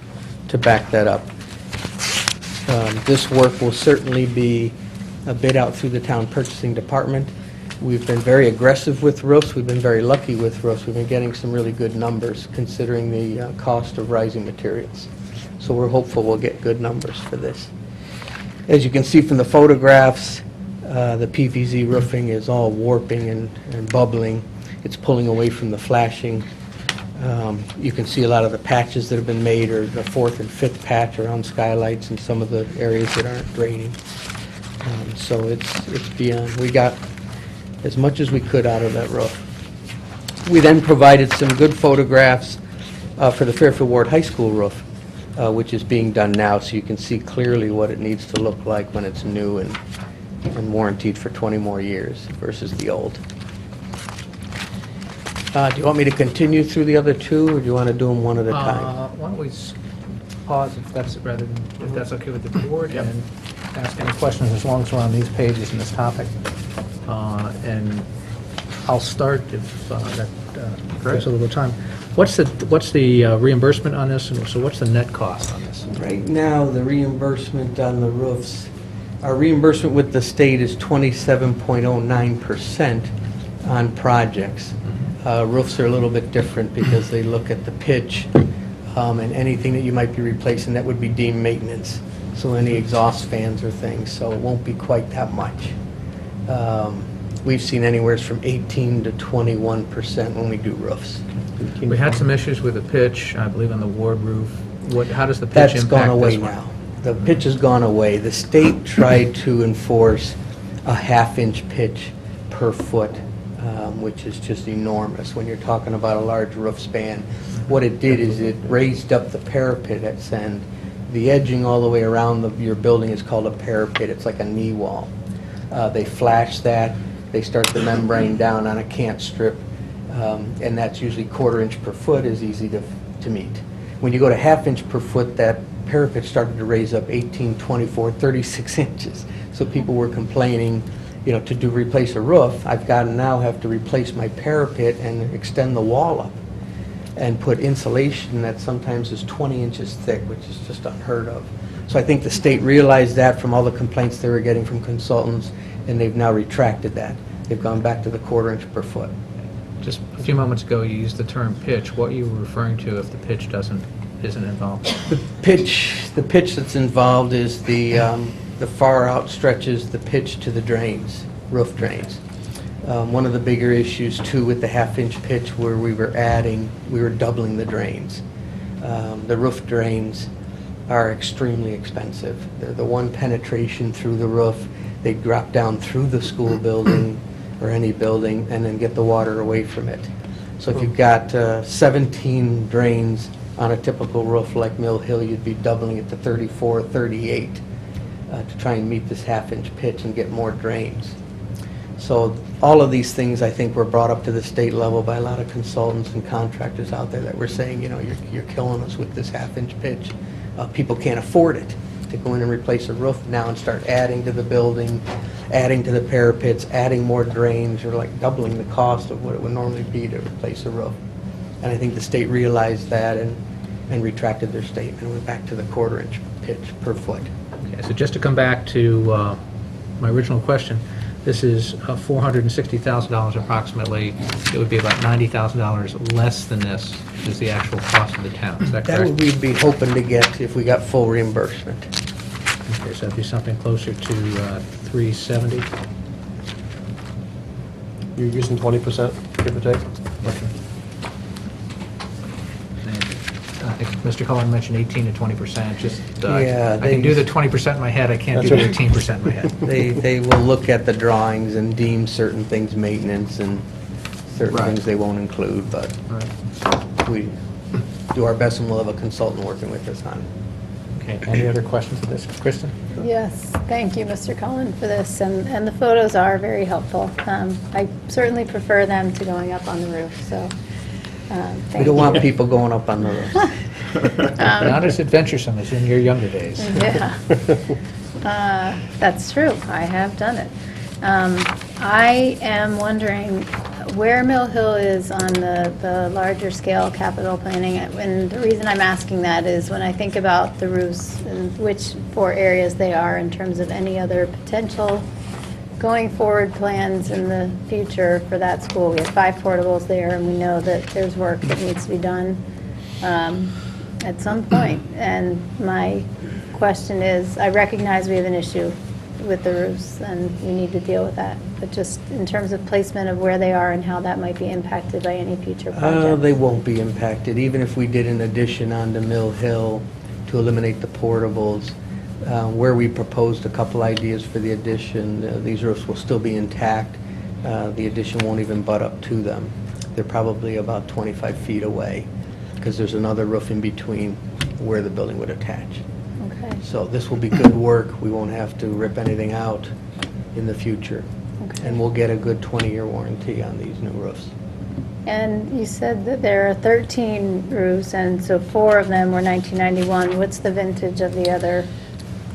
H: to back that up. This work will certainly be a bid out through the town purchasing department. We've been very aggressive with roofs. We've been very lucky with roofs. We've been getting some really good numbers considering the cost of rising materials. So we're hopeful we'll get good numbers for this. As you can see from the photographs, the PVC roofing is all warping and bubbling. It's pulling away from the flashing. You can see a lot of the patches that have been made, or the 4th and 5th patch around skylights and some of the areas that aren't draining. So it's beyond. We got as much as we could out of that roof. We then provided some good photographs for the Fairfield Ward High School roof, which is being done now, so you can see clearly what it needs to look like when it's new and warranted for 20 more years versus the old. Do you want me to continue through the other two, or do you want to do them one at a time?
C: Why don't we pause if that's okay with the board, and ask any questions as long as we're on these pages in this topic. And I'll start if that gives a little time. What's the reimbursement on this, and so what's the net cost on this?
H: Right now, the reimbursement on the roofs, our reimbursement with the state is 27.09% on projects. Roofs are a little bit different because they look at the pitch, and anything that you might be replacing, that would be deemed maintenance. So any exhaust fans or things, so it won't be quite that much. We've seen anywhere from 18 to 21% when we do roofs.
C: We had some issues with the pitch, I believe, on the Ward roof. How does the pitch
H: That's
C: impact
H: gone away
C: this one?
H: now. The pitch has gone away. The state tried to enforce a half-inch pitch per foot, which is just enormous when you're talking about a large roof span. What it did is it raised up the parapet at Send. The edging all the way around your building is called a parapet. It's like a knee wall. They flash that. They start the membrane down on a cant strip, and that's usually 1/4 inch per foot is easy to meet. When you go to 1/2 inch per foot, that parapet started to raise up 18, 24, 36 inches. So people were complaining, to replace a roof, I've got to now have to replace my parapet and extend the wall up and put insulation that sometimes is 20 inches thick, which is just unheard of. So I think the state realized that from all the complaints they were getting from consultants, and they've now retracted that. They've gone back to the 1/4 inch per foot.
C: Just a few moments ago, you used the term pitch. What you were referring to if the pitch isn't involved?
H: The pitch that's involved is the far out stretches, the pitch to the drains, roof drains. One of the bigger issues too with the 1/2 inch pitch where we were doubling the drains. The roof drains are extremely expensive. They're the one penetration through the roof. They drop down through the school building or any building and then get the water away from it. So if you've got 17 drains on a typical roof like Mill Hill, you'd be doubling it to 34, 38 to try and meet this 1/2 inch pitch and get more drains. So all of these things, I think, were brought up to the state level by a lot of consultants and contractors out there that were saying, you're killing us with this 1/2 inch pitch. People can't afford it to go in and replace a roof now and start adding to the building, adding to the parapets, adding more drains, or like doubling the cost of what it would normally be to replace a roof. And I think the state realized that and retracted their statement and went back to the 1/4 inch pitch per foot.
C: Okay, so just to come back to my original question, this is $460,000 approximately. It would be about $90,000 less than this is the actual cost of the town. Is that
H: That
C: correct?
H: would we'd be hoping to get if we got full reimbursement.
C: Okay, so that'd be something closer to 370.
I: You're using 20%, give or take?
C: I think Mr. Cullen mentioned 18 to 20%. Just
H: Yeah,
C: I can do the 20% in my head. I can't do
I: That's
C: the
I: right.
C: 18% in my head.
H: They will look at the drawings and deem certain things maintenance and certain
I: Right.
H: things they won't include, but
C: All right.
H: we do our best and we'll have a consultant working with us on it.
C: Okay. Any other questions of this, Kristen?
D: Yes, thank you, Mr. Cullen, for this, and the photos are very helpful. I certainly prefer them to going up on the roof, so thank you.
H: We don't want people going up on the roofs.
C: Not as adventuresome as in your younger days.
D: Yeah, that's true. I have done it. I am wondering where Mill Hill is on the larger scale capital planning. And the reason I'm asking that is when I think about the roofs and which 4 areas they are in terms of any other potential going forward plans in the future for that school. We have 5 portables there, and we know that there's work that needs to be done at some point. And my question is, I recognize we have an issue with the roofs, and we need to deal with that. But just in terms of placement of where they are and how that might be impacted by any future project.
H: They won't be impacted, even if we did an addition onto Mill Hill to eliminate the portables. Where we proposed a couple ideas for the addition, these roofs will still be intact. The addition won't even butt up to them. They're probably about 25 feet away, because there's another roof in between where the building would attach.
D: Okay.
H: So this will be good work. We won't have to rip anything out in the future.
D: Okay.
H: And we'll get a good 20-year warranty on these new roofs.
D: And you said that there are 13 roofs, and so 4 of them were 1991. What's the vintage of the other?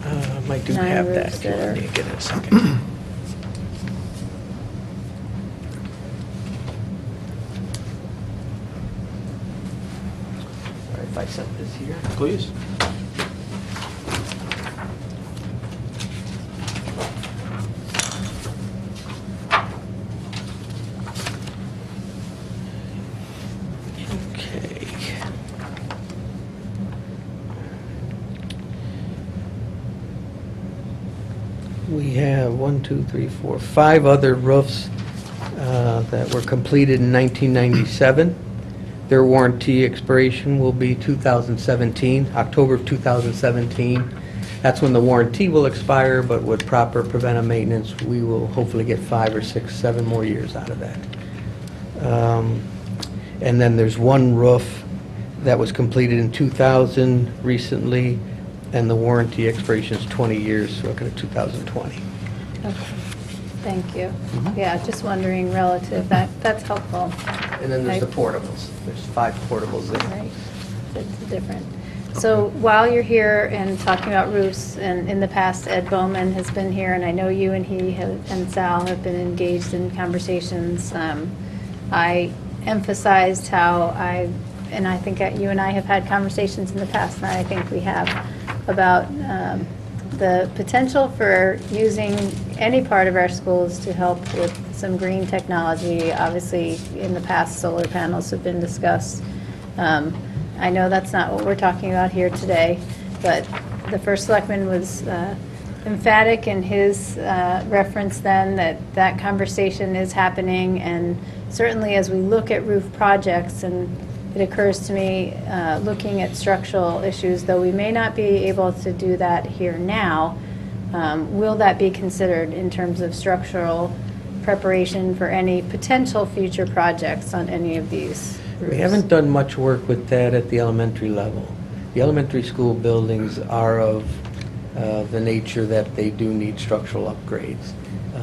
H: I do
D: 9
H: have that
D: roofs
H: if you
D: that
H: want
D: are-
H: me to get it in a second. All right, if I set this here.
I: Please.
H: Okay. We have 5 other roofs that were completed in 1997. Their warranty expiration will be 2017, October of 2017. That's when the warranty will expire, but with proper preventive maintenance, we will hopefully get 5 or 6, 7 more years out of that. And then there's one roof that was completed in 2000 recently, and the warranty expiration is 20 years, so looking at 2020.
D: Okay. Thank you. Yeah, just wondering relative, that's helpful.
H: And then there's the
D: Okay.
H: portables. There's 5 portables there.
D: Right, it's different. So while you're here and talking about roofs, and in the past, Ed Bowman has been here, and I know you and and Sal have been engaged in conversations. I emphasized how and I think that you and I have had conversations in the past, and I think we have, about the potential for using any part of our schools to help with some green technology. Obviously, in the past, solar panels have been discussed. I know that's not what we're talking about here today, but the first selectman was emphatic in his reference then that conversation is happening, and certainly as we look at roof projects, and it occurs to me, looking at structural issues, though we may not be able to do that here now, will that be considered in terms of structural preparation for any potential future projects on any of these roofs?
H: We haven't done much work with that at the elementary level. The elementary school buildings are of the nature that they do need structural upgrades.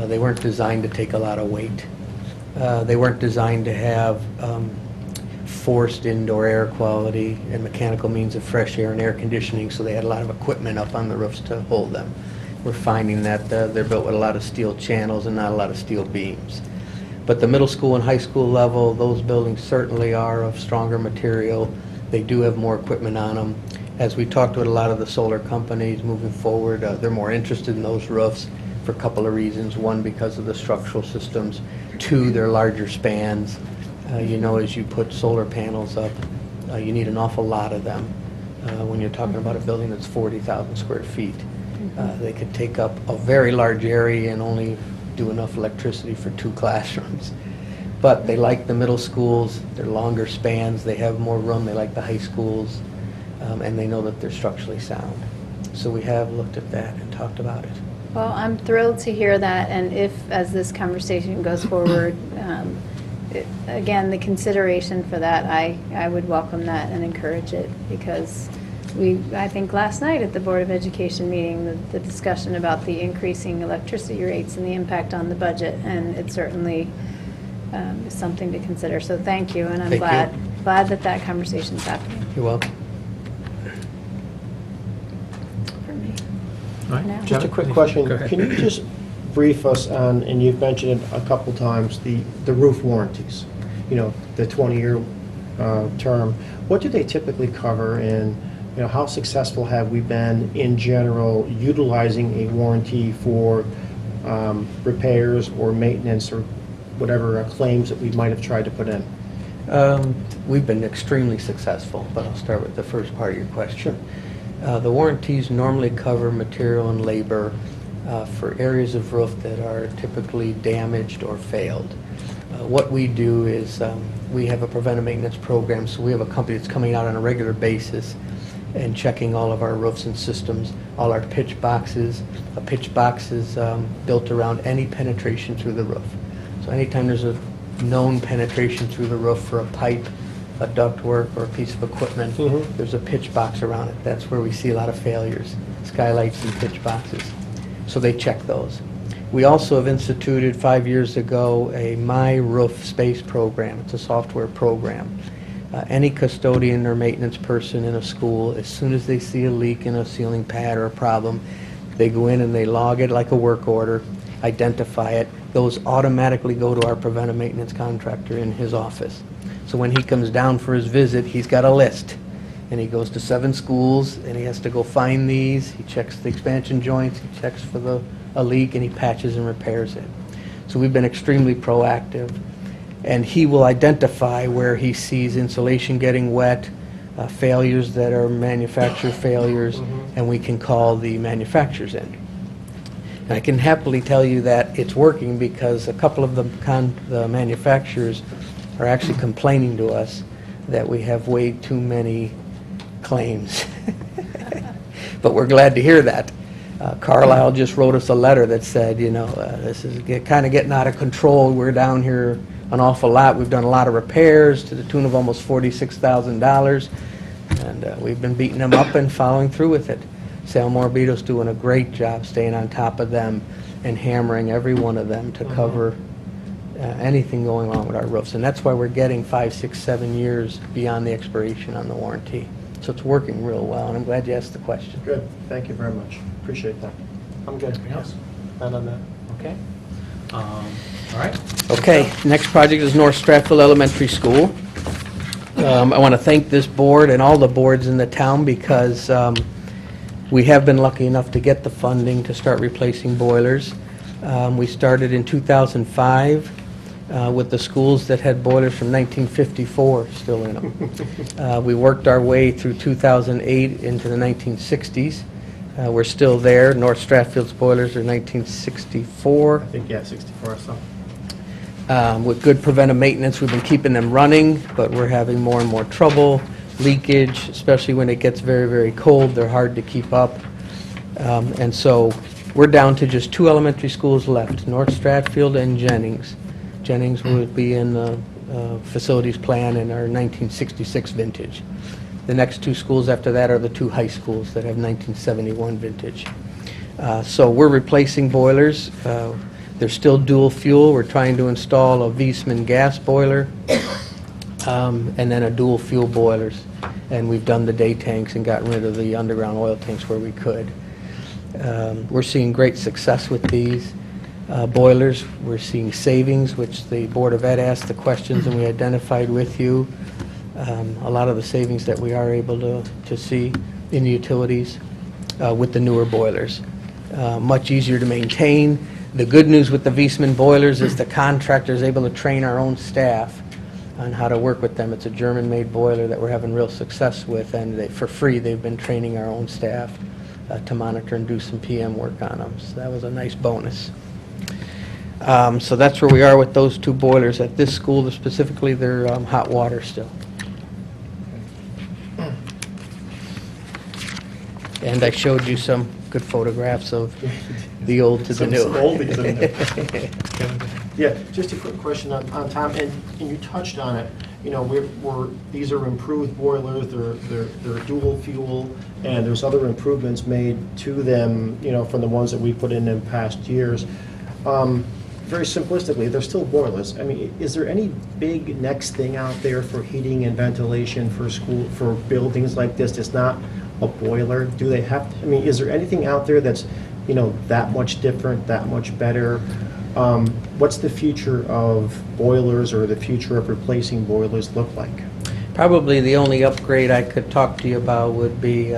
H: They weren't designed to take a lot of weight. They weren't designed to have forced indoor air quality and mechanical means of fresh air and air conditioning, so they had a lot of equipment up on the roofs to hold them. We're finding that they're built with a lot of steel channels and not a lot of steel beams. But the middle school and high school level, those buildings certainly are of stronger material. They do have more equipment on them. As we talked with a lot of the solar companies moving forward, they're more interested in those roofs for a couple of reasons. One, because of the structural systems. 2, they're larger spans. You know, as you put solar panels up, you need an awful lot of them. When you're talking about a building that's 40,000 square feet, they could take up a very large area and only do enough electricity for 2 classrooms. But they like the middle schools, they're longer spans, they have more room, they like the high schools, and they know that they're structurally sound. So we have looked at that and talked about it.
D: Well, I'm thrilled to hear that, and if, as this conversation goes forward, again, the consideration for that, I would welcome that and encourage it, because I think last night at the Board of Education meeting, the discussion about the increasing electricity rates and the impact on the budget, and it certainly is something to consider. So thank you, and I'm
H: Thank you.
D: glad that conversation's happening
H: You're welcome.
D: for me.
C: All right.
D: Now.
A: Just a quick
C: Go
A: question.
C: ahead.
A: Can you just brief us on, and you've mentioned it a couple times, the roof warranties, you know, the 20-year term. What do they typically cover, and, you know, how successful have we been in general utilizing a warranty for repairs or maintenance or whatever claims that we might have tried to put in?
H: We've been extremely successful, but I'll start with the first part of your question. The warranties normally cover material and labor for areas of roof that are typically damaged or failed. What we do is we have a preventive maintenance program, so we have a company that's coming out on a regular basis and checking all of our roofs and systems, all our pitch boxes. A pitch box is built around any penetration through the roof. So anytime there's a known penetration through the roof for a pipe, a ductwork, or a piece of equipment. There's a pitch box around it. That's where we see a lot of failures, skylights and pitch boxes. So they check those. We also have instituted 5 years ago a My Roof Space program. It's a software program. Any custodian or maintenance person in a school, as soon as they see a leak in a ceiling pad or a problem, they go in and they log it like a work order, identify it. Those automatically go to our preventive maintenance contractor in his office. So when he comes down for his visit, he's got a list. And he goes to 7 schools, and he has to go find these. He checks the expansion joints, he checks for a leak, and he patches and repairs it. So we've been extremely proactive. And he will identify where he sees insulation getting wet, failures that are manufacturer failures, and we can call the manufacturers in. And I can happily tell you that it's working because a couple of the manufacturers are actually complaining to us that we have way too many claims. But we're glad to hear that. Carlisle just wrote us a letter that said, you know, this is kind of getting out of control. We're down here an awful lot. We've done a lot of repairs to the tune of almost $46,000, and we've been beating them up and following through with it. Sal Morbido's doing a great job staying on top of them and hammering every one of them to cover anything going on with our roofs. And that's why we're getting 5, 6, 7 years beyond the expiration on the warranty. So it's working real well, and I'm glad you asked the question.
A: Good, thank you very much. Appreciate that. I'm good.
C: Anything else?
A: Not on that.
C: Okay. All right.
H: Okay, next project is North Stratfield Elementary School. I want to thank this board and all the boards in the town because we have been lucky enough to get the funding to start replacing boilers. We started in 2005 with the schools that had boilers from 1954 still in them. We worked our way through 2008 into the 1960s. We're still there. North Stratfield's boilers are 1964.
A: I think, yeah, 64 or so.
H: With good preventive maintenance, we've been keeping them running, but we're having more and more trouble. Leakage, especially when it gets very, very cold, they're hard to keep up. And so we're down to just 2 elementary schools left, North Stratfield and Jennings. Jennings would be in the facilities plan in our 1966 vintage. The next 2 schools after that are the 2 high schools that have 1971 vintage. So we're replacing boilers. They're still dual fuel. We're trying to install a Viessmann gas boiler and then a dual fuel boilers. And we've done the day tanks and gotten rid of the underground oil tanks where we could. We're seeing great success with these boilers. We're seeing savings, which the Board of Ed asked the questions and we identified with you. A lot of the savings that we are able to see in the utilities with the newer boilers. Much easier to maintain. The good news with the Viessmann boilers is the contractor is able to train our own staff on how to work with them. It's a German-made boiler that we're having real success with, and for free they've been training our own staff to monitor and do some PM work on them. So that was a nice bonus. So that's where we are with those 2 boilers. At this school, specifically, they're hot water still. And I showed you some good photographs of the old to the new.
A: Some oldies in there. Yeah, just a quick question on Tom, and you touched on it. You know, these are improved boilers, they're dual fuel, and there's other improvements made to them, you know, from the ones that we put in past years. Very simplistically, they're still boilers. I mean, is there any big next thing out there for heating and ventilation for buildings like this? It's not a boiler. Do they have to, I mean, is there anything out there that's, you know, that much different, that much better? What's the future of boilers or the future of replacing boilers look like?
H: Probably the only upgrade I could talk to you about would be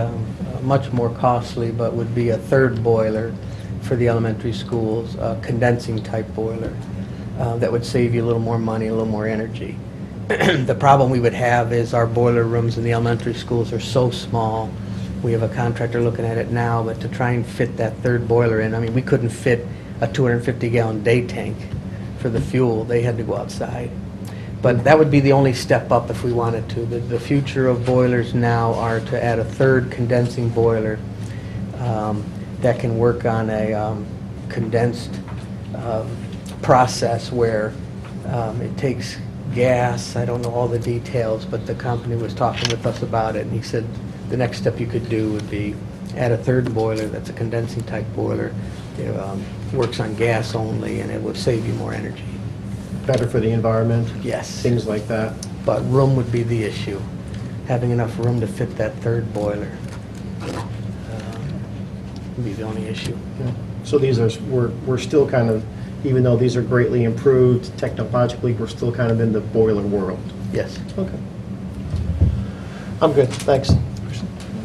H: much more costly, but would be a 3rd boiler for the elementary schools, a condensing type boiler that would save you a little more money, a little more energy. The problem we would have is our boiler rooms in the elementary schools are so small. We have a contractor looking at it now, but to try and fit that 3rd boiler in, I mean, we couldn't fit a 250-gallon day tank for the fuel. They had to go outside. But that would be the only step up if we wanted to. The future of boilers now are to add a 3rd condensing boiler that can work on a condensed process where It takes gas, I don't know all the details, but the company was talking with us about it, and he said the next step you could do would be add a third boiler that's a condensing type boiler. It works on gas only, and it would save you more energy.
A: Better for the environment,
H: Yes.
A: things like that.
H: But room would be the issue, having enough room to fit that third boiler would be the only issue.
A: So these are, we're still kind of, even though these are greatly improved technologically, we're still kind of in the boiler world.
H: Yes.
A: Okay. I'm good, thanks.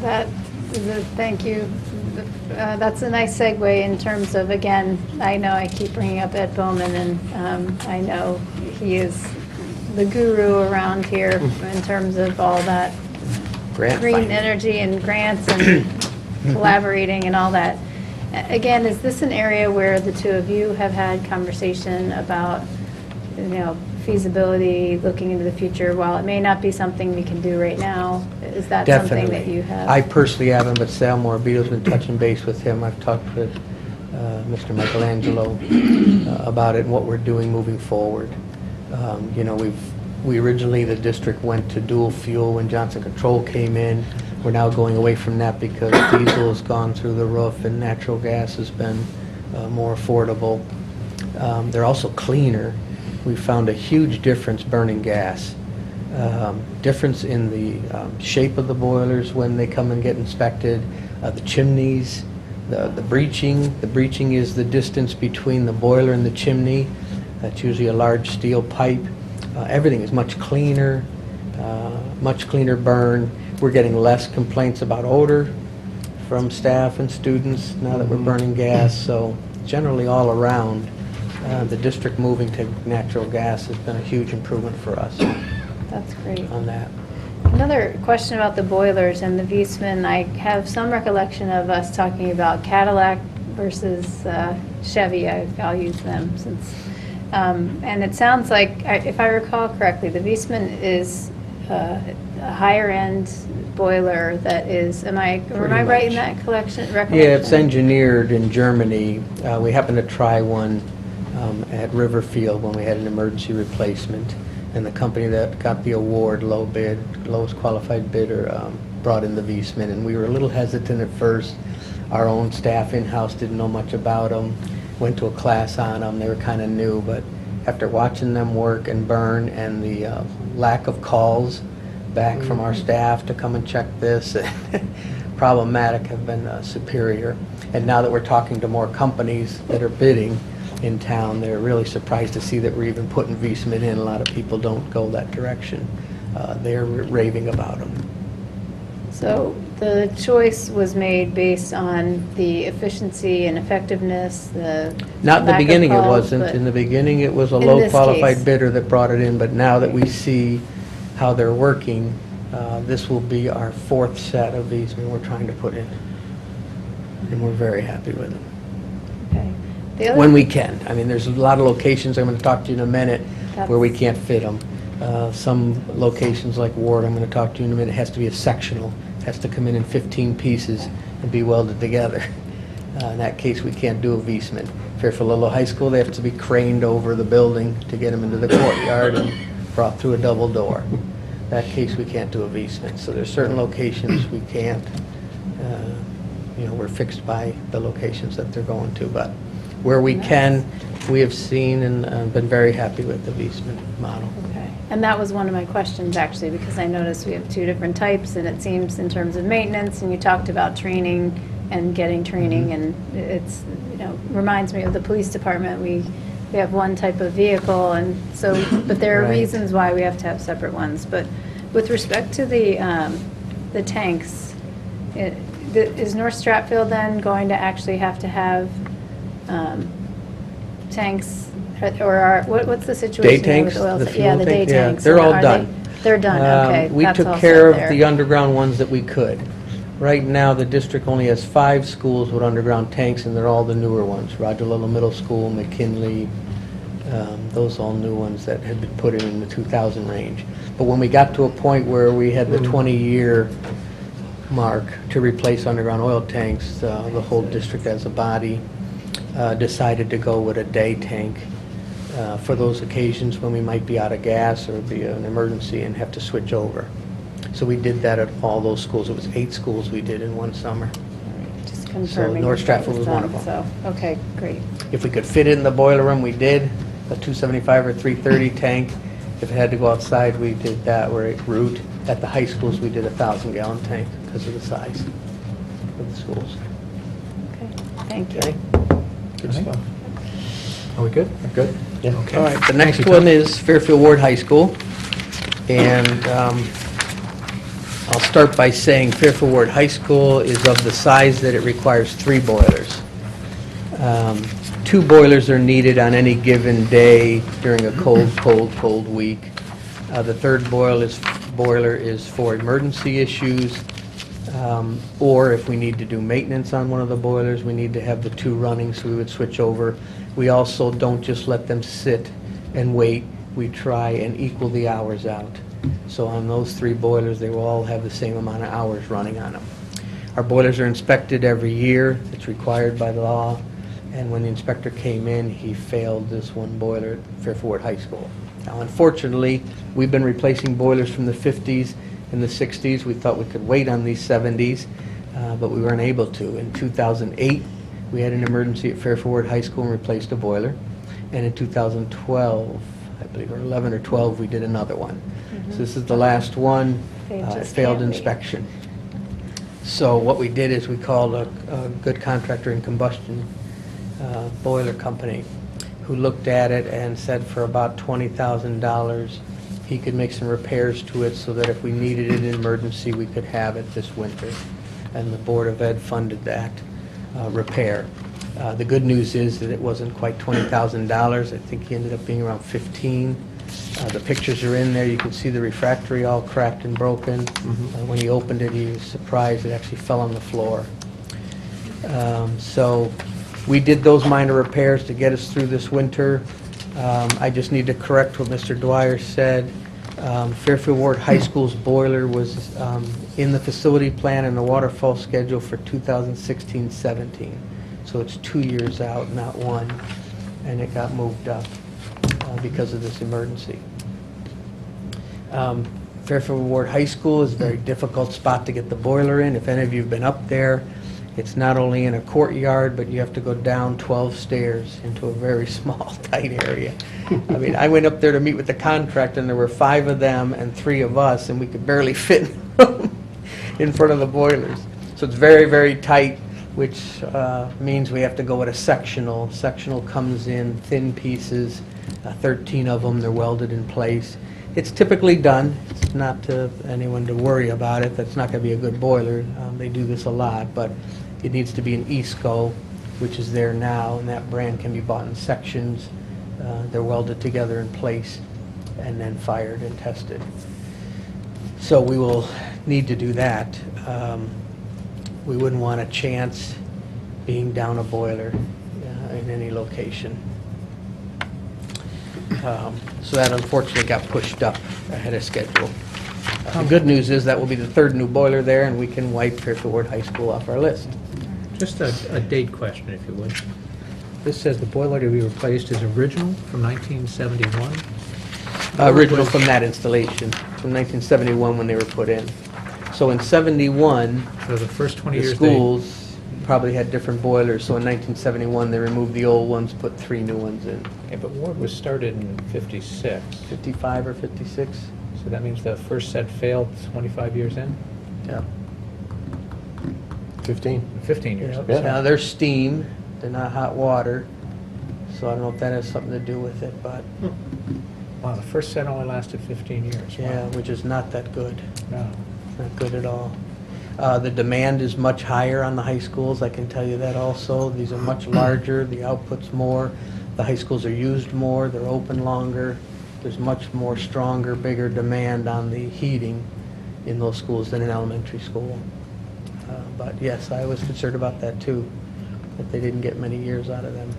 D: That is a, thank you. That's a nice segue in terms of, again, I know I keep bringing up Ed Bowman, and I know he is the guru around here in terms of all that
H: Grant
D: green
H: finding.
D: energy and grants and collaborating and all that. Again, is this an area where the two of you have had conversation about, feasibility, looking into the future? While it may not be something we can do right now, is that something that you have?
H: I personally haven't, but Sal Morabito's been touching base with him. I've talked with Mr. Michelangelo about it and what we're doing moving forward. We originally, the district went to dual fuel when Johnson Control came in. We're now going away from that because diesel has gone through the roof and natural gas has been more affordable. They're also cleaner. We found a huge difference burning gas. Difference in the shape of the boilers when they come and get inspected, the chimneys, the breaching. The breaching is the distance between the boiler and the chimney. That's usually a large steel pipe. Everything is much cleaner burn. We're getting less complaints about odor from staff and students now that we're burning gas. So generally all around, the district moving to natural gas has been a huge improvement for us
D: That's great.
H: on that.
D: Another question about the boilers and the Viessmann. I have some recollection of us talking about Cadillac versus Chevy. I'll use them since. And it sounds like, if I recall correctly, the Viessmann is a higher-end boiler that is, am I right in that recollection?
H: Yeah, it's engineered in Germany. We happened to try one at Riverfield when we had an emergency replacement, and the company that got the award, lowest qualified bidder, brought in the Viessmann, and we were a little hesitant at first. Our own staff in-house didn't know much about them, went to a class on them, they were kind of new, but after watching them work and burn and the lack of calls back from our staff to come and check this, problematic, have been superior. And now that we're talking to more companies that are bidding in town, they're really surprised to see that we're even putting Viessmann in. A lot of people don't go that direction. They're raving about them.
D: So the choice was made based on the efficiency and effectiveness,
H: Not in the
D: lack of
H: beginning it
D: calls,
H: wasn't.
D: but
H: In the beginning it was a
D: in
H: low
D: this
H: qualified
D: case.
H: bidder that brought it in, but now that we see how they're working, this will be our fourth set of these we're trying to put in. And we're very happy with them.
D: Okay. The other-
H: When we can. I mean, there's a lot of locations, I'm going to talk to you in a minute, where we can't fit them. Some locations like Ward, I'm going to talk to you in a minute, has to be a sectional, has to come in 15 pieces and be welded together. In that case, we can't do a Viessmann. Fairfield Little High School, they have to be craned over the building to get them into the courtyard and brought through a double door. In that case, we can't do a Viessmann. So there's certain locations we can't. We're fixed by the locations that they're going to, but where we can, we have seen and been very happy with the Viessmann model.
D: Okay. And that was one of my questions, actually, because I noticed we have two different types, and it seems in terms of maintenance, and you talked about training and getting training, and it's, reminds me of the police department. We have one type of vehicle, and so, but there are
H: Right.
D: reasons why we have to have separate ones. But with respect to the tanks, is North Stratfield then going to actually have to have tanks, or what's the situation
H: Day
D: there with
H: tanks,
D: oil?
H: the
D: Yeah,
H: fuel
D: the day
H: tank, yeah,
D: tanks.
H: they're all
D: Are
H: done.
D: They're done, okay.
H: We
D: That's
H: took
D: all
H: care
D: set
H: of
D: there.
H: the underground ones that we could. Right now, the district only has 5 schools with underground tanks, and they're all the newer ones. Roger Little Middle School, McKinley, those all new ones that had been put in the 2000 range. But when we got to a point where we had the 20-year mark to replace underground oil tanks, the whole district as a body decided to go with a day tank. for those occasions when we might be out of gas or be an emergency and have to switch over. So we did that at all those schools. It was 8 schools we did in one summer.
D: Just confirming.
H: North
D: that
H: Stratford was one
D: done,
H: of them.
D: So, okay, great.
H: If we could fit it in the boiler room, we did. A 275 or 330 tank. If it had to go outside, we did that. We're at route. At the high schools, we did a 1,000-gallon tank because of the size of the schools.
D: Okay, thank you.
H: Okay?
I: Good stuff.
C: Are we good?
I: Good? Yeah.
C: Okay.
H: All right, the
C: Thank
H: next
C: you, Tom.
H: one is Fairfield Ward High School. And I'll start by saying Fairfield Ward High School is of the size that it requires 3 boilers. 2 boilers are needed on any given day during a cold week. The third boiler is for emergency issues, or if we need to do maintenance on one of the boilers, we need to have the 2 running, so we would switch over. We also don't just let them sit and wait. We try and equal the hours out. So on those 3 boilers, they will all have the same amount of hours running on them. Our boilers are inspected every year. It's required by law. And when the inspector came in, he failed this one boiler at Fairfield Ward High School. Now, unfortunately, we've been replacing boilers from the 50s and the 60s. We thought we could wait on these 70s, but we weren't able to. In 2008, we had an emergency at Fairfield Ward High School and replaced a boiler. And in 2012, I believe, or 11 or 12, we did another one. So this is the last one.
D: They
H: It
D: just
H: failed
D: can't wait.
H: inspection. So what we did is we called a good contractor in combustion boiler company who looked at it and said for about $20,000 he could make some repairs to it so that if we needed it in emergency we could have it this winter. And the Board of Ed funded that repair. The good news is that it wasn't quite $20,000. I think he ended up being around 15. The pictures are in there. You can see the refractory all cracked and broken. When he opened it, he was surprised it actually fell on the floor. So we did those minor repairs to get us through this winter. I just need to correct what Mr. Dwyer said. Fairfield Ward High School's boiler was in the facility plan and the waterfall schedule for 2016-17. So it's 2 years out, not 1, and it got moved up because of this emergency. Fairfield Ward High School is a very difficult spot to get the boiler in. If any of you have been up there, it's not only in a courtyard, but you have to go down 12 stairs into a very small, tight area. I mean, I went up there to meet with the contractor, and there were 5 of them and 3 of us, and we could barely fit in front of the boilers. So it's very, very tight, which means we have to go with a sectional. Sectional comes in thin pieces, 13 of them, they're welded in place. It's typically done. It's not to anyone to worry about it. That's not going to be a good boiler. They do this a lot, but it needs to be an ESCO, which is there now, and that brand can be bought in sections. They're welded together in place and then fired and tested. So we will need to do that. We wouldn't want a chance being down a boiler in any location. So that unfortunately got pushed up ahead of schedule. The good news is that will be the 3rd new boiler there, and we can wipe Fairfield Ward High School off our list.
C: Just a date question, if you would. This says the boiler to be replaced is original from 1971.
H: Original from that installation, from 1971 when they were put in. So in 71,
C: So the first 20
H: the
C: years,
H: schools probably had different boilers, so in 1971, they removed the old ones, put 3 new ones in.
C: Okay, but Ward was started in 56,
H: 55 or 56?
C: so that means the first set failed 25 years in?
H: Yeah.
I: 15.
C: 15 years.
I: Yeah.
H: Now, they're steam, they're not hot water, so I don't know if that has something to do with it, but,
C: Wow, the first set only lasted 15 years. Wow.
H: yeah, which is not that good.
C: No.
H: Not good at all. The demand is much higher on the high schools, I can tell you that also. These are much larger, the output's more, the high schools are used more, they're open longer. There's much more stronger, bigger demand on the heating in those schools than in elementary school. But yes, I was concerned about that too, that they didn't get many years out of them.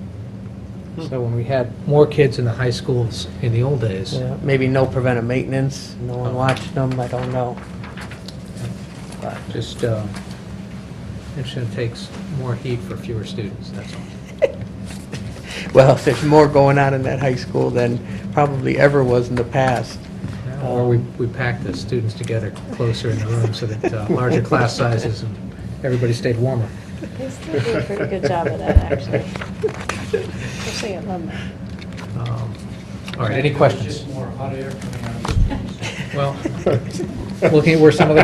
C: So when we had more kids in the high schools in the old days,
H: Yeah, maybe no preventive maintenance, no one watching them, I don't know. But
C: just interesting, it takes more heat for fewer students, that's all.
H: Well, there's more going on in that high school than probably ever was in the past.
C: Or we packed the students together closer in the room so that larger class sizes and everybody stayed warmer.
D: They still do a pretty good job of that, actually. Especially at Ludlow.
C: All right, any questions?
B: Just more hot air coming out of the schools.
C: Well, looking at where some of the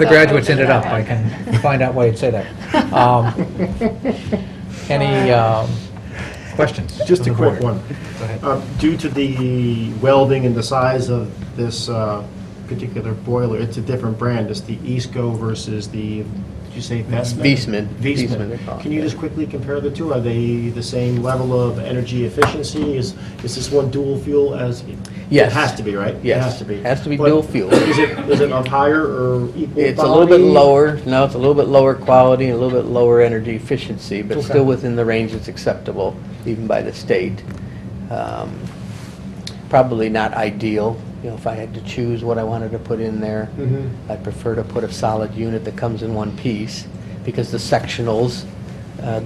C: graduates ended up, I can find out why you'd say that. Any questions?
A: Just a
C: from the
A: quick
C: board?
A: one.
C: Go ahead.
A: Due to the welding and the size of this particular boiler, it's a different brand. It's the Eastco versus the, did you say Vestman?
H: Viessmann. Viessmann, they call
A: Viessmann.
H: it,
A: Can you
H: yeah.
A: just quickly compare the two? Are they the same level of energy efficiency? Is this one dual fuel as?
H: Yes.
A: It has to be, right?
H: Yes.
A: It has to be.
H: Has to be
A: But
H: dual fuel.
A: Is it of higher or equal
H: It's a little bit
A: quality?
H: lower, no, it's a little bit lower quality, and a little bit lower energy efficiency, but
A: Okay.
H: still within the range that's acceptable, even by the state. Probably not ideal, you know, if I had to choose what I wanted to put in there.
A: Mhm.
H: I'd prefer to put a solid unit that comes in one piece, because the sectionals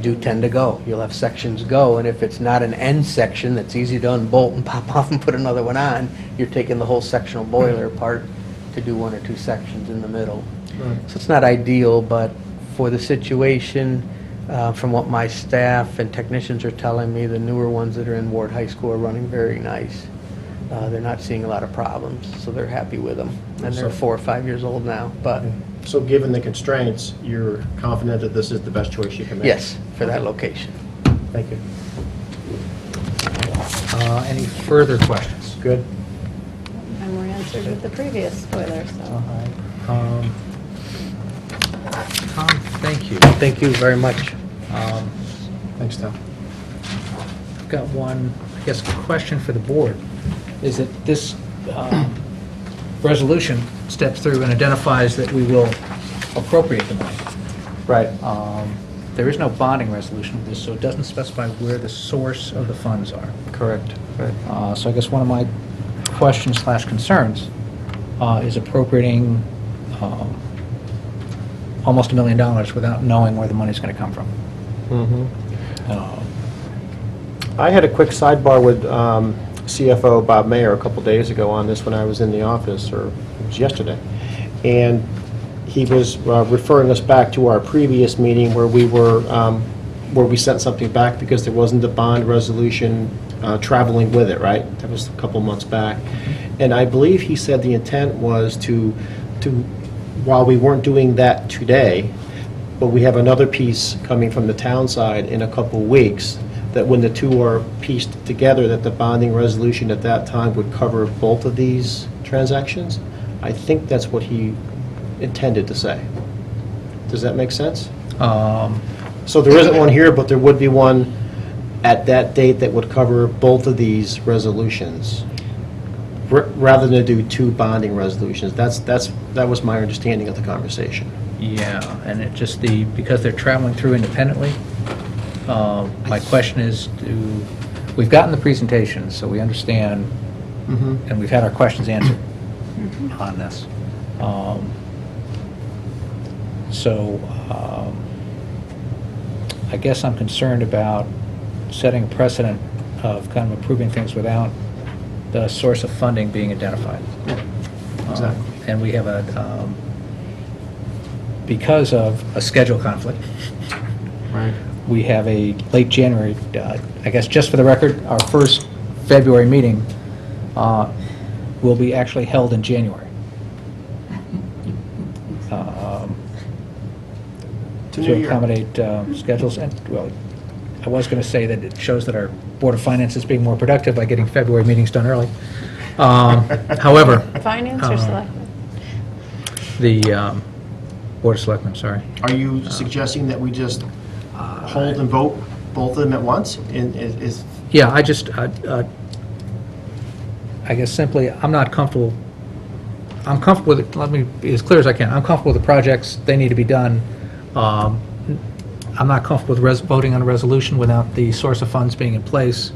H: do tend to go. You'll have sections go, and if it's not an end section that's easy to unbolt and pop off and put another one on, you're taking the whole sectional boiler apart to do one or two sections in the middle.
A: Right.
H: So it's not ideal, but for the situation, from what my staff and technicians are telling me, the newer ones that are in Ward High School are running very nice. They're not seeing a lot of problems, so they're happy with them. And they're 4 or 5 years old now, but
A: So given the constraints, you're confident that this is the best choice you can make?
H: yes, for that location.
A: Thank you.
C: Any further questions?
A: Good.
D: And we answered with the previous boiler, so.
C: Um, Tom, thank you.
H: Thank you very much.
A: Thanks, Tom.
C: I've got one, I guess, question for the board, is that this resolution steps through and identifies that we will appropriate the money.
A: Right.
C: There is no bonding resolution for this, so it doesn't specify where the source of the funds are.
H: Correct.
C: So I guess one of my questions slash concerns is appropriating almost $1 million without knowing where the money's going to come from.
A: I had a quick sidebar with CFO Bob Mayer a couple days ago on this when I was in the office, or it was yesterday. And he was referring us back to our previous meeting where we were, where we sent something back because there wasn't a bond resolution traveling with it, right? That was a couple months back. And I believe he said the intent was to, while we weren't doing that today, but we have another piece coming from the town side in a couple weeks, that when the two are pieced together, that the bonding resolution at that time would cover both of these transactions. I think that's what he intended to say. Does that make sense? So there isn't one here, but there would be one at that date that would cover both of these resolutions, rather than do two bonding resolutions. That was my understanding of the conversation.
C: Yeah, and it just because they're traveling through independently, my question is, we've gotten the presentation, so we understand, and we've had our questions answered on this. I guess I'm concerned about setting a precedent of kind of approving things without the source of funding being identified.
A: Exactly.
C: And we have because of a schedule conflict,
A: Right.
C: we have a late January, I guess just for the record, our first February meeting will be actually held in January. To accommodate schedules, and, well, I was going to say that it shows that our Board of Finance is being more productive by getting February meetings done early. However,
D: Finance or selectmen?
C: the Board of Selectmen, sorry.
A: Are you suggesting that we just hold and vote both of them at once?
C: Yeah, I guess simply, I'm not comfortable, I'm comfortable with it, let me be as clear as I can, I'm comfortable with the projects, they need to be done. I'm not comfortable with voting on a resolution without the source of funds being in place.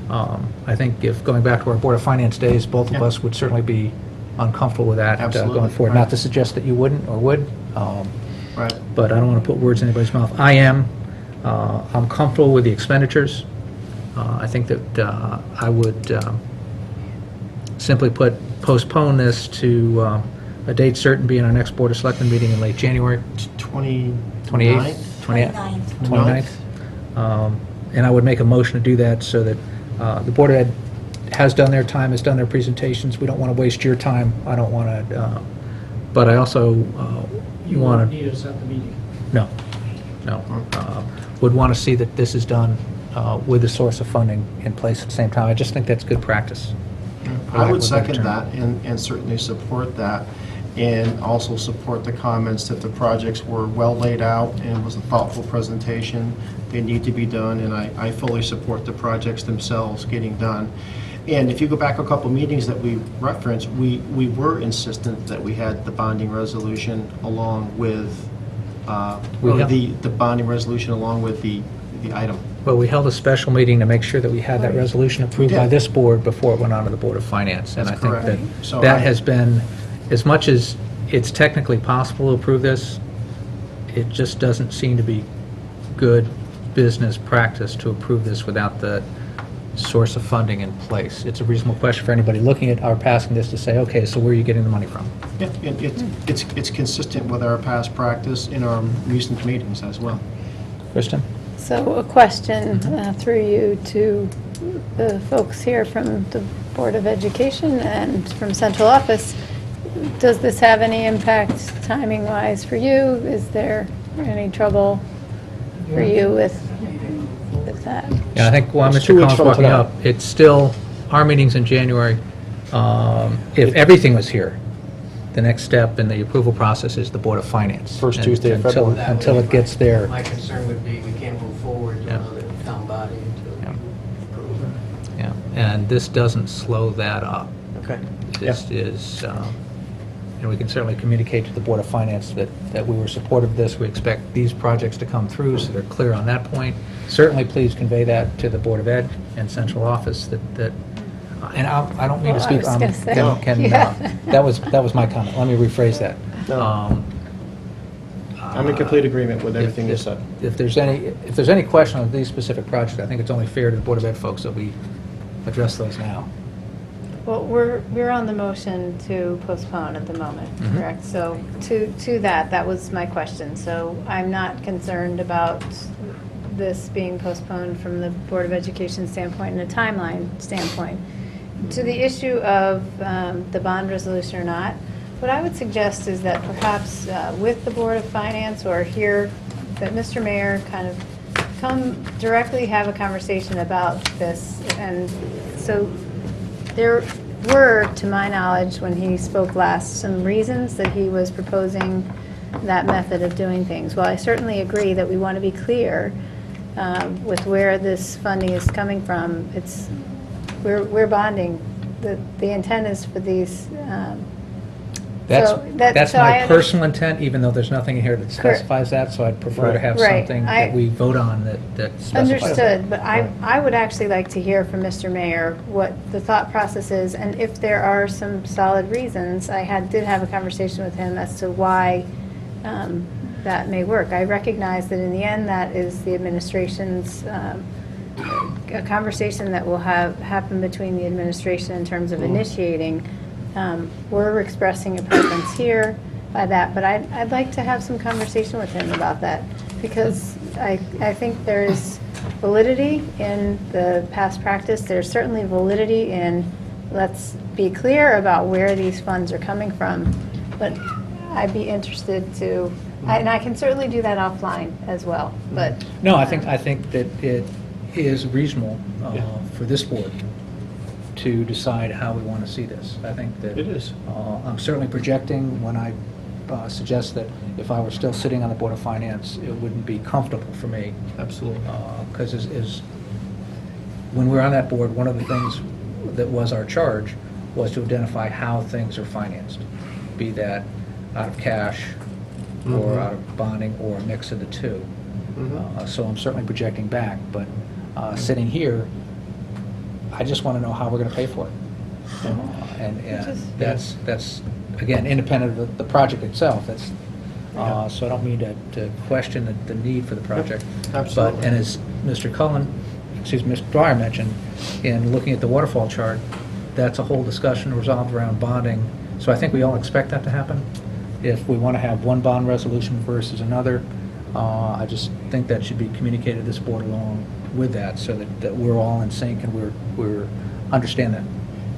C: I think if, going back to our Board of Finance days, both of
A: Yeah.
C: us would certainly be uncomfortable with that
A: Absolutely,
C: going forward.
A: right.
C: Not to suggest that you wouldn't or would,
A: Right.
C: but I don't want to put words in anybody's mouth. I am. I'm comfortable with the expenditures. I think that I would simply postpone this to a date certain, being our next Board of Selectmen meeting in late January,
A: 28th?
C: 28th, 29th. And I would make a motion to do that so that the Board of Ed has done their time, has done their presentations. We don't want to waste your time. I don't want to, but I also
B: You
C: want
B: won't
C: to...
B: need us at the meeting.
C: No, no. Would want to see that this is done with the source of funding in place at the same time. I just think that's good practice.
A: I would
C: Lack of a better
A: second
C: term.
A: that and certainly support that, and also support the comments that the projects were well laid out and was a thoughtful presentation. They need to be done, and I fully support the projects themselves getting done. And if you go back a couple meetings that we referenced, we were insistent that we had the bonding resolution along with,
C: We
A: or
C: have-
A: the bonding resolution along with the item.
C: Well, we held a special meeting to make sure that we had that resolution approved by
A: did.
C: this board before it went on to the Board of Finance. And I
A: That's
C: think
A: correct.
C: that
A: So
C: that
A: I-
C: has been, as much as it's technically possible to approve this, it just doesn't seem to be good business practice to approve this without the source of funding in place. It's a reasonable question for anybody looking at our passing this to say, okay, so where are you getting the money from?
A: Yeah, and it's consistent with our past practice in our recent meetings as well.
C: Kristen?
D: So a question through you to the folks here from the Board of Education and from central office. Does this have any impact timing-wise for you? Is there any trouble for you with that?
C: Yeah, I think while
A: It's 2
C: Mr.
A: weeks
C: Collins
A: from
C: walking
A: tonight.
C: up, it's still, our meeting's in January. If everything was here, the next step in the approval process is the Board of Finance.
A: First
C: And
A: Tuesday of
C: until-
A: February.
C: Until it gets there.
H: My concern would be we can't move forward to
C: Yeah.
H: another town body
C: Yeah.
H: until approve.
C: Yeah, and this doesn't slow that up.
H: Okay.
C: This is, and we can certainly communicate to the Board of Finance that we were supportive of this. We expect these projects to come through, so they're clear on that point. Certainly, please convey that to the Board of Ed and central office, that and I don't mean to
D: Well, I
C: speak
D: was
C: on...
D: gonna say,
C: can,
D: yeah.
C: that was my comment. Let me rephrase that.
A: No. I'm in complete agreement with everything you said.
C: If there's any question on these specific projects, I think it's only fair to the Board of Ed folks that we address those now.
D: Well, we're on the motion to postpone at the moment,
C: Mhm.
D: correct? So to that was my question. So I'm not concerned about this being postponed from the Board of Education standpoint and a timeline standpoint. To the issue of the bond resolution or not, what I would suggest is that perhaps with the Board of Finance or here, that Mr. Mayor kind of come directly have a conversation about this. And so there were, to my knowledge, when he spoke last, some reasons that he was proposing that method of doing things. Well, I certainly agree that we want to be clear with where this funding is coming from. We're bonding. The intent is for these.
C: That's
D: so
C: my
D: I
C: personal intent, even though there's nothing here that specifies that, so I'd prefer to have
D: Right.
C: something that we vote on that specifies.
D: Understood, but I would actually like to hear from Mr. Mayor what the thought process is, and if there are some solid reasons. I did have a conversation with him as to why that may work. I recognize that in the end, that is the administration's, a conversation that will happen between the administration in terms of initiating. We're expressing a preference here by that, but I'd like to have some conversation with him about that, because I think there's validity in the past practice. There's certainly validity in, let's be clear about where these funds are coming from, but I'd be interested to, and I can certainly do that offline as well, but.
C: No, I think that it is reasonable for this board to decide how we want to see this. I think that...
A: It is.
C: I'm certainly projecting when I suggest that if I were still sitting on the Board of Finance, it wouldn't be comfortable for me.
A: Absolutely.
C: Because when we were on that board, one of the things that was our charge was to identify how things are financed, be that out of cash or out of bonding or a mix of the two. So I'm certainly projecting back, but sitting here, I just want to know how we're going to pay for it. And that's, again, independent of the project itself. So I don't mean to question the need for the project.
A: Absolutely.
C: But, and as Mr. Cullen Mr. Dwyer mentioned, in looking at the waterfall chart, that's a whole discussion resolved around bonding. So I think we all expect that to happen. If we want to have one bond resolution versus another, I just think that should be communicated to this board along with that, so that we're all in sync and we're understand that.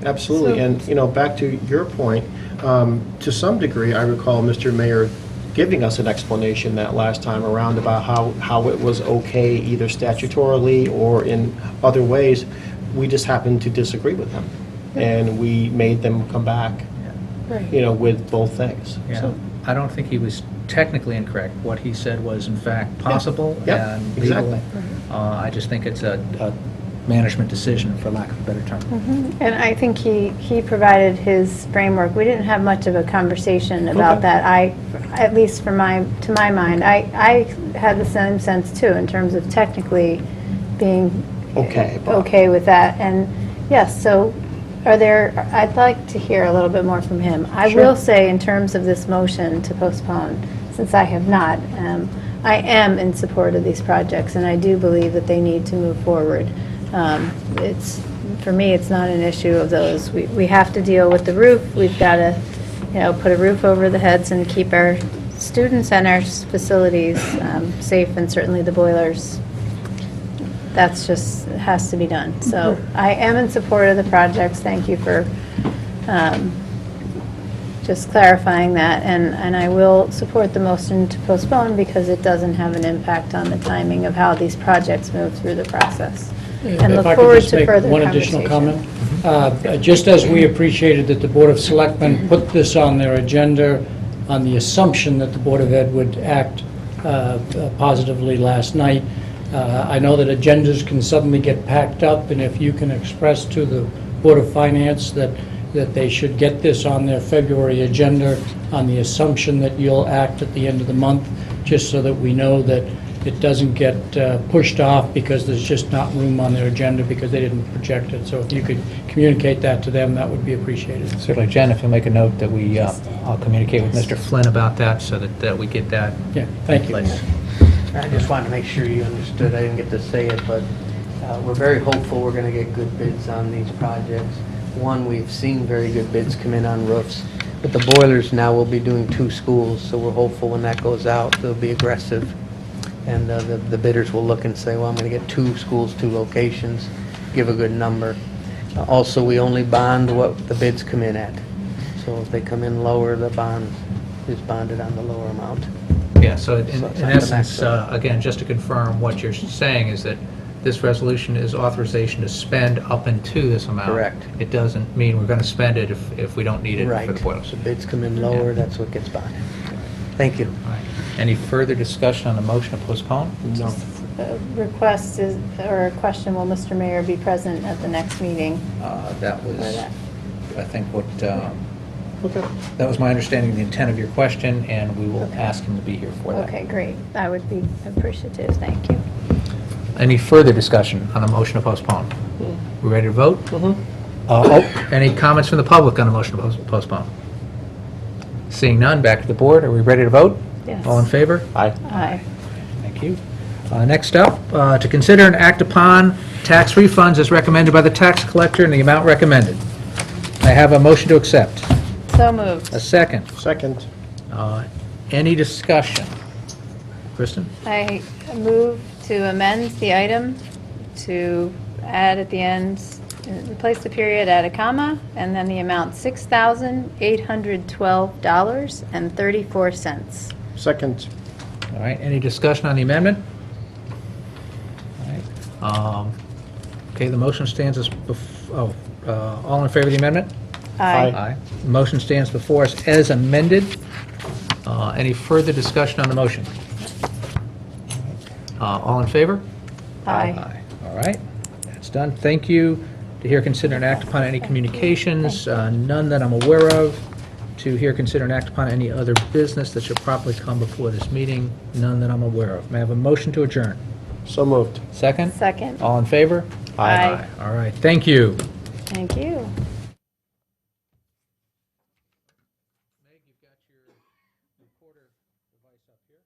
A: Absolutely, and, back to your point, to some degree, I recall Mr. Mayor giving us an explanation that last time around about how it was okay, either statutorily or in other ways. We just happened to disagree with him, and we made them come back, with both things.
C: Yeah,
A: So,
C: I don't think he was technically incorrect. What he said was in fact possible
A: Yeah,
C: and legal.
A: exactly.
C: I just think it's a management decision, for lack of a better term.
D: And I think he provided his framework. We didn't have much of a conversation about that. At least to my mind, I had the same sense too, in terms of technically being okay with that. And yes, so I'd like to hear a little bit more from him. I will say, in terms of this motion to postpone, since I have not, I am in support of these projects, and I do believe that they need to move forward. For me, it's not an issue of those. We have to deal with the roof. We've got to, put a roof over the heads and keep our students and our facilities safe, and certainly the boilers. That's just, it has to be done. So I am in support of the projects. Thank you for just clarifying that. And I will support the motion to postpone because it doesn't have an impact on the timing of how these projects move through the process. And look forward to further conversation.
B: One additional comment. Just as we appreciated that the Board of Selectmen put this on their agenda on the assumption that the Board of Ed would act positively last night, I know that agendas can suddenly get packed up, and if you can express to the Board of Finance that they should get this on their February agenda on the assumption that you'll act at the end of the month, just so that we know that it doesn't get pushed off because there's just not room on their agenda because they didn't project it. So if you could communicate that to them, that would be appreciated.
C: Certainly, Jen, if you'll make a note that I'll communicate with Mr. Flynn about that so that we get that
B: Yeah, thank
C: in
B: you.
C: place.
H: I just wanted to make sure you understood. I didn't get to say it, but we're very hopeful we're going to get good bids on these projects. One, we've seen very good bids come in on roofs. With the boilers now, we'll be doing 2 schools, so we're hopeful when that goes out, they'll be aggressive. And the bidders will look and say, well, I'm going to get 2 schools, 2 locations, give a good number. Also, we only bond what the bids come in at. So if they come in lower, the bond is bonded on the lower amount.
C: Yeah, so in
H: it's not the
C: essence,
H: maximum.
C: again, just to confirm, what you're saying is that this resolution is authorization to spend up into this amount.
H: Correct.
C: It doesn't mean we're going to spend it if we don't need it
H: Right.
C: for the boilers.
H: So bids come in lower, that's what gets bonded. Thank you.
C: All right. Any further discussion on the motion to postpone?
A: No.
D: Request is, or a question, will Mr. Mayor be present at the next meeting?
C: That was,
D: For that.
C: I think, that was my understanding of the intent of your question, and we will ask him to be here for that.
D: Okay, great. I would be appreciative. Thank you.
C: Any further discussion on the motion to postpone? We ready to vote? Any comments from the public on the motion to postpone? Seeing none, back to the board. Are we ready to vote?
D: Yes.
C: All in favor?
D: Aye.
C: Thank you. Next up, to consider and act upon tax refunds as recommended by the tax collector in the amount recommended. I have a motion to accept.
D: So moved.
C: A second.
A: Second.
C: Any discussion? Kristen?
D: I move to amend the item to add at the end, replace the period, add a comma, and then the amount $6,812.34.
A: Second.
C: All right, any discussion on the amendment? All right. Okay, the motion stands as, all in favor of the amendment?
A: Aye.
C: The motion stands before us as amended. Any further discussion on the motion? All in favor?
D: Aye.
C: All right, that's done. Thank you. To hear, consider, and act upon any communications, none that I'm aware of. To hear, consider, and act upon any other business that should properly come before this meeting, none that I'm aware of. May I have a motion to adjourn?
A: So moved.
C: Second?
D: Second.
C: All in favor?
D: Aye.
C: All right, thank you.
D: Thank you.
C: Meg, you've got your recorder device up here.